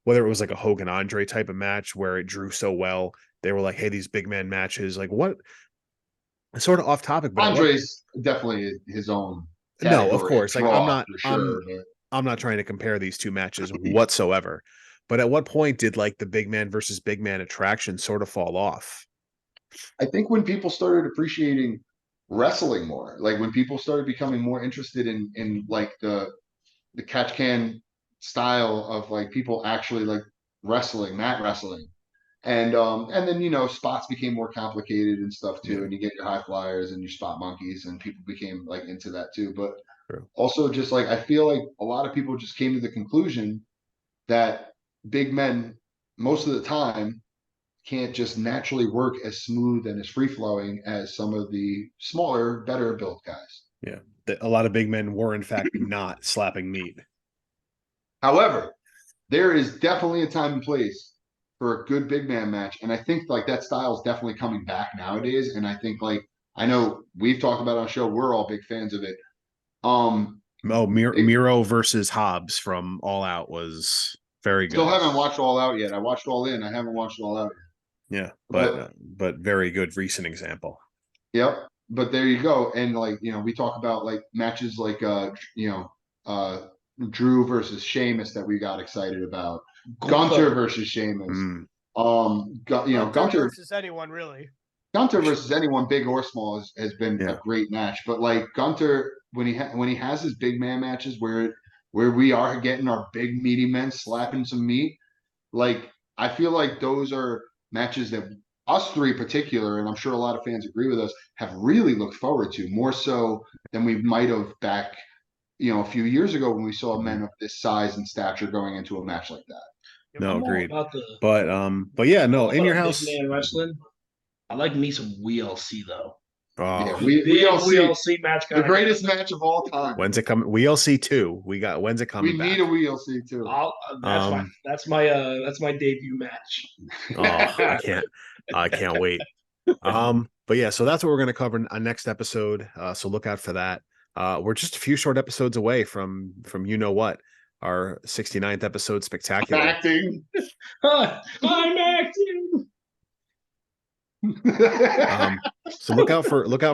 whether it was like a Hogan Andre type of match where it drew so well. They were like, hey, these big man matches, like what, sort of off topic, but Andre's definitely his own. No, of course. Like Sure, I'm not trying to compare these two matches whatsoever. But at what point did like the big man versus big man attraction sort of fall off? I think when people started appreciating wrestling more, like when people started becoming more interested in like the catch can style of like people actually like wrestling, mat wrestling. And then you know spots became more complicated and stuff too, Yeah. and you get your high flyers and your spot monkeys, and people became like into that too. But True. also just like I feel like a lot of people just came to the conclusion that big men most of the time can't just naturally work as smooth and as free flowing as some of the smaller, better built guys. Yeah. A lot of big men were in fact not slapping meat. However, there is definitely a time and place for a good big man match. And I think like that style is definitely coming back nowadays. And I think like I know we've talked about on our show, we're all big fans of it. Miro versus Hobbs from All Out was very good. Still haven't watched All Out yet. I watched All In. I haven't watched All Out yet. Yeah, but very good recent example. Yep. But there you go. And like, you know, we talk about like matches like Drew versus Sheamus that we got excited about. Gunther versus Sheamus. Gunther versus anyone really. Gunther versus anyone, big or small, has been a great match. But like Gunther, when he has his big man matches where we are getting our big meaty men slapping some meat, like I feel like those are matches that us three in particular, and I'm sure a lot of fans agree with us, have really looked forward to more so than we might have back, you know, a few years ago when we saw men of this size and stature going into a match like that. No, agreed. But yeah, no, in your house. Big man wrestling. I like me some WLC though. Oh, Yeah, WLC match, the greatest match of all time. When's it coming? WLC 2. When's it coming? We need a WLC 2. That's my debut match. Oh, I can't wait. But yeah, so that's what we're going to cover in our next episode. So look out for that. We're just a few short episodes away from you know what, our 69th episode spectacular. Acting. I'm acting. So look out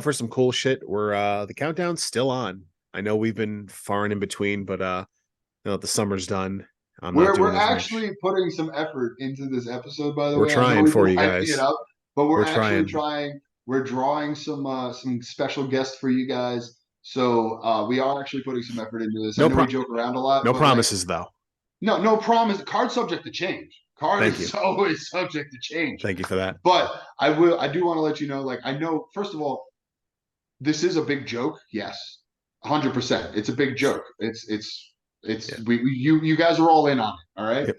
for some cool shit. We're the countdown's still on. I know we've been far and in between, but you know, the summer's done. We're actually putting some effort into this episode, by the way. We're trying for you guys. But we're actually trying. We're drawing some special guests for you guys. So we are actually putting some effort into this. I know we joke around a lot. No promises though. No promise. Card subject to change. Card is always subject to change. Thank you for that. But I do want to let you know, like, I know, first of all, this is a big joke. Yes. 100%. It's a big joke. You guys are all in on it. All right. Yep.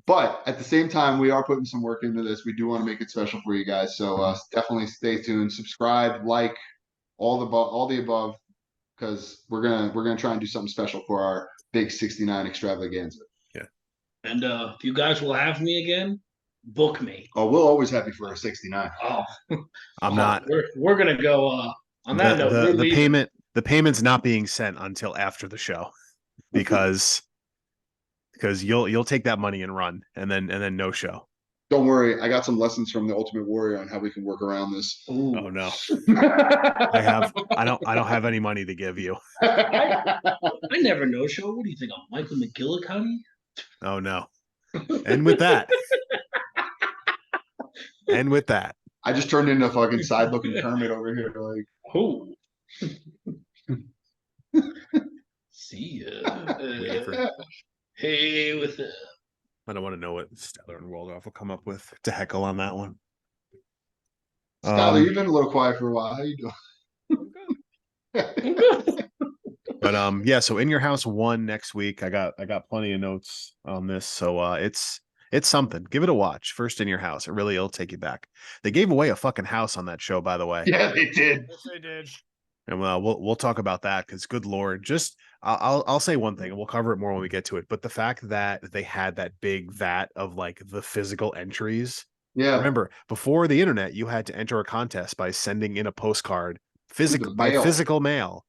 But at the same time, we are putting some work into this. We do want to make it special for you guys. So definitely stay tuned, subscribe, like all the above, because we're gonna try and do something special for our big 69 extravaganza. And if you guys will have me again, book me. Oh, we'll always have you for a 69. Oh, I'm not. We're gonna go on that note. The payment's not being sent until after the show, because you'll take that money and run, and then no show. Don't worry, I got some lessons from the Ultimate Warrior on how we can work around this. Ooh. Oh no, I don't have any money to give you. I never no show. What do you think? I'm Michael McGillicuddy? Oh no. And with that. And with that. I just turned into a fucking side looking Kermit over here. Like, Oh. See ya. Waiting for- Hey, with the. I don't want to know what Stellar and Waldorf will come up with to heckle on that one. Skylar, you've been a little quiet for a while. How you doing? But yeah, so In Your House 1 next week. I got plenty of notes on this. So it's something. Give it a watch. First In Your House. It really will take you back. They gave away a fucking house on that show, by the way. Yeah, they did. Yes, I did. And we'll talk about that because good lord, just I'll say one thing and we'll cover it more when we get to it. But the fact that they had that big vat of like the physical entries. Yeah. Remember, before the internet, you had to enter a contest by sending in a postcard mail. physical mail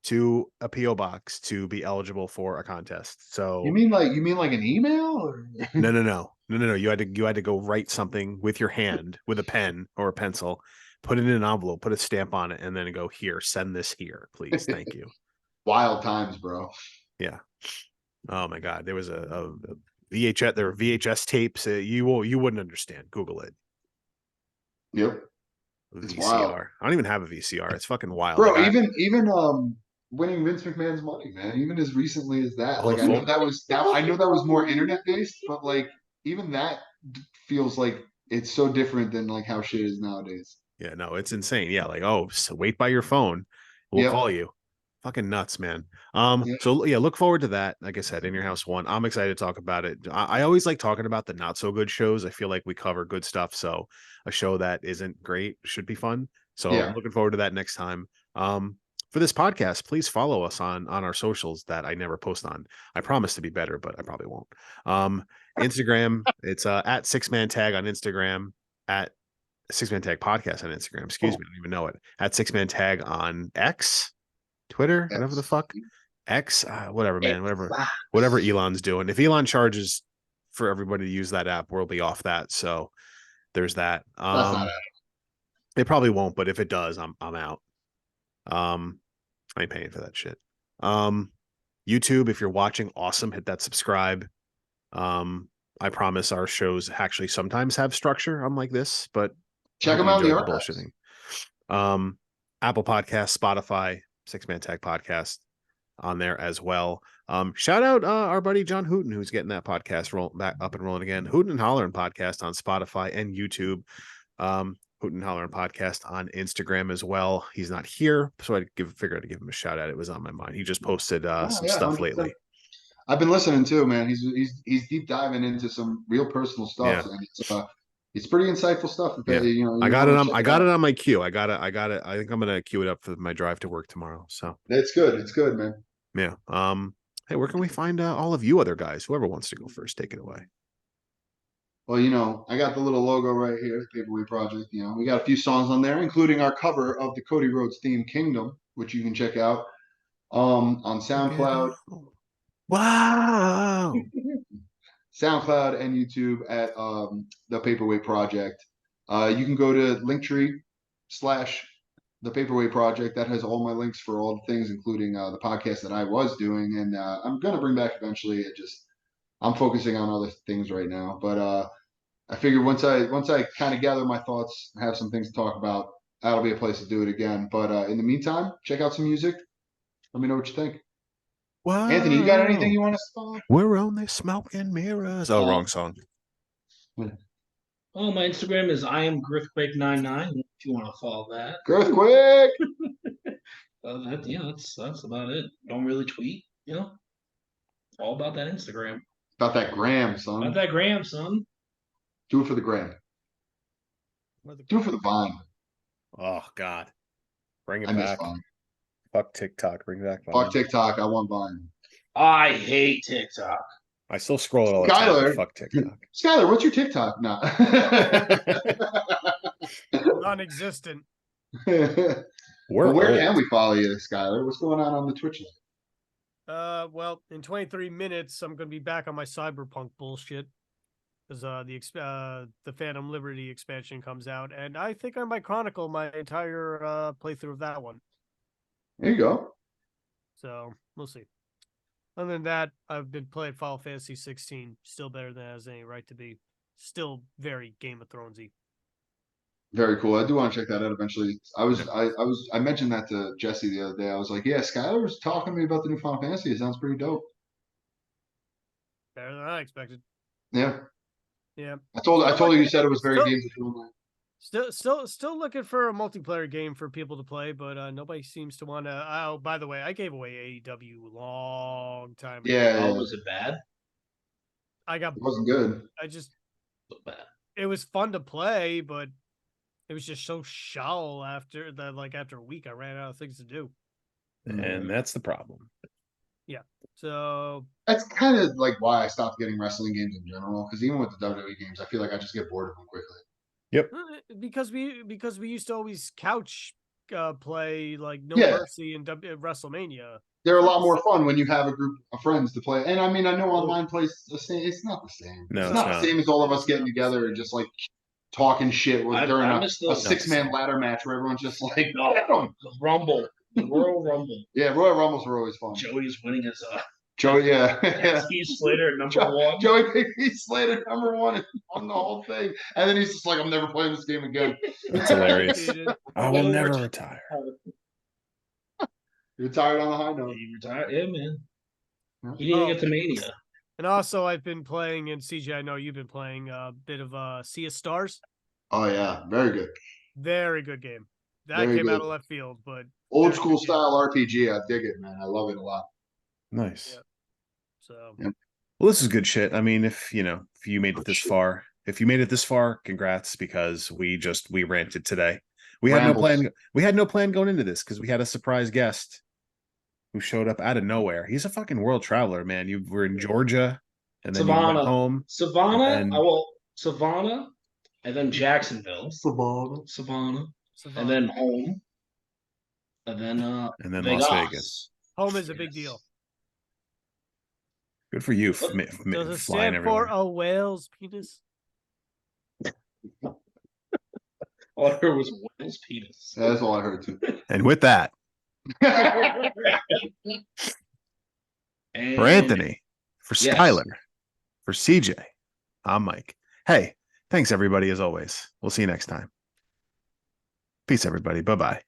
to a PO box to be eligible for a contest. So You mean like an email? Or... no. You had to go write something with your hand with a pen or a pencil, put it in an envelope, put a stamp on it, and then go here, send this here, please. Thank you. Wild times, bro. Yeah. Oh my God. There was a VHS, there were VHS tapes. You wouldn't understand. Google it. Yep. It's wild. VCR. I don't even have a VCR. It's fucking wild. Bro, Like, even winning Vince McMahon's money, man. Even as recently as that. Oh, Like the I know phone- that was more internet based, but like even that feels like it's so different than like how shit is nowadays. yeah, no, it's insane. Yeah, like, oh, so wait by your phone. We'll Yep. call you. Fucking nuts, man. Yeah. So yeah, look forward to that. Like I said, In Your House 1. I'm excited to talk about it. I always like talking about the not so good shows. I feel like we cover good stuff. So a show that isn't great should be fun. So Yeah. I'm looking forward to that next time. For this podcast, please follow us on our socials that I never post on. I promise to be better, but I probably won't. Instagram, it's at 6Man Tag on Instagram, at 6Man Tag Podcast on Instagram. Excuse me, I don't even know it. At 6Man Tag on X, Twitter, whatever the fuck. X, whatever, man, whatever Elon's doing. If Elon charges for everybody to use that app, we'll be off that. So there's that. That's not it. It probably won't, but if it does, I'm out. I ain't paying for that shit. YouTube, if you're watching, awesome. Hit that subscribe. I promise our shows actually sometimes have structure, unlike this, but Check them I out in the enjoyed archives. bullshitting. Apple Podcast, Spotify, 6Man Tag Podcast on there as well. Shout out our buddy John Hooten, who's getting that podcast back up and rolling again. Hooten and Hollering Podcast on Spotify and YouTube. Hooten and Hollering Podcast on Instagram as well. He's not here, so I figured I'd give him a shout out. It was on my mind. He just posted some stuff 100%. lately. I've been listening too, man. He's deep diving into some real personal stuff, and it's pretty insightful stuff. Yeah. You know, I got it on my queue. I got it. I think I'm gonna queue it up for my drive to work tomorrow. So it's good. It's good, man. yeah. Hey, where can we find all of you other guys? Whoever wants to go first, take it away. Well, you know, I got the little logo right here, Paperweight Project. You know, we got a few songs on there, including our cover of the Cody Rhodes theme, Kingdom, which you can check out on SoundCloud. Wow. SoundCloud and YouTube at the Paperweight Project. You can go to Linktree/the Paperweight Project. That has all my links for all the things, including the podcast that I was doing, and I'm gonna bring back eventually. I'm focusing on other things right now, but I figure once I kind of gather my thoughts, have some things to talk about, that'll be a place to do it again. But in the meantime, check out some music. Let me know what you think. Wow. Anthony, you got anything you want to follow? We're only smoking mirrors. Oh, wrong song. Oh, my Instagram is I am Girthquake99. If you want to follow that. Girthquake. That's about it. Don't really tweet, you know. All about that Instagram. About that gram, son. About that gram, son. Do it for the gram. Do it for the Vine. Oh God. Bring it I miss back. Vine. Fuck TikTok. Bring back Vine. Fuck TikTok. I want Vine. I hate TikTok. I still scroll it all the time. Skylar. Fuck TikTok. Skylar, what's your TikTok now? Non-existent. We're Where old. can we follow you, Skylar? What's going on the Twitch? Well, in 23 minutes, I'm going to be back on my cyberpunk bullshit because the Phantom Liberty expansion comes out, and I think I might chronicle my entire playthrough of that one. There you go. So we'll see. Other than that, I've been playing Final Fantasy 16. Still better than it has any right to be. Still very Game of Thronesy. Very cool. I do want to check that out eventually. I mentioned that to Jesse the other day. I was like, yeah, Skylar was talking to me about the new Final Fantasy. It sounds pretty dope. Better than I expected. Yeah. Yeah. I told her you said it was very Still- Games of Thrones. Still looking for a multiplayer game for people to play, but nobody seems to want to. Oh, by the way, I gave away AEW a long time ago. Yeah, Oh, yeah. was it bad? I got. It wasn't good. I just. So bad. It was fun to play, but it was just so shallow after that. Like after a week, I ran out of things to do. And that's the problem. So That's kind of like why I stopped getting wrestling games in general. Because even with the WWE games, I feel like I just get bored of them quickly. because we used to always couch play like No Yeah. Mercy and WrestleMania. They're a lot more fun when you have a group of friends to play. And I mean, I know online plays the same. It's not the same. No, it's it's not not. the same as all of us getting together and just like talking shit I during miss a those- 6-man ladder match where everyone's just like, No, "Get 'em." the Rumble, the Royal Rumble. Yeah, Royal Rumbles were always fun. Joey's winning as Joey, yeah. Heath Slater at number one. Joey picked Slater #1 and won the whole thing. And then he's just like, I'm never playing this game again. That's hilarious. Cheated. I will never retire. You're tired on the high note. He retired. Yeah, man. Yeah. He didn't Oh. get to Mania. And also, I've been playing, and CJ, I know you've been playing a bit of Sea of Stars. Oh yeah, very good. Very good game. That Very came out good. of left field, but Old Very school good game. style RPG. I dig it, man. I love it a lot. Nice. Yeah. so Yeah. Well, this is good shit. I mean, if you made it Good this shit. far, congrats, because we ranted today. We had no Rambles. plan. We had no plan going into this because we had a surprise guest who showed up out of nowhere. He's a fucking world traveler, man. You were in Georgia, and then you went Savannah. home. Savannah, And- Savannah, and then Jacksonville, Savannah, and then home, and then And then Vegas. Las Vegas. home is a big deal. Good for you, Does it flying stand everywhere. for a whale's penis? All I heard was Will's penis. Yeah, that's all I heard too. And with that, And for Anthony, for Yes. Skylar, for CJ, I'm Mike. Hey, thanks everybody as always. We'll see you next time. Peace, everybody. Bye bye.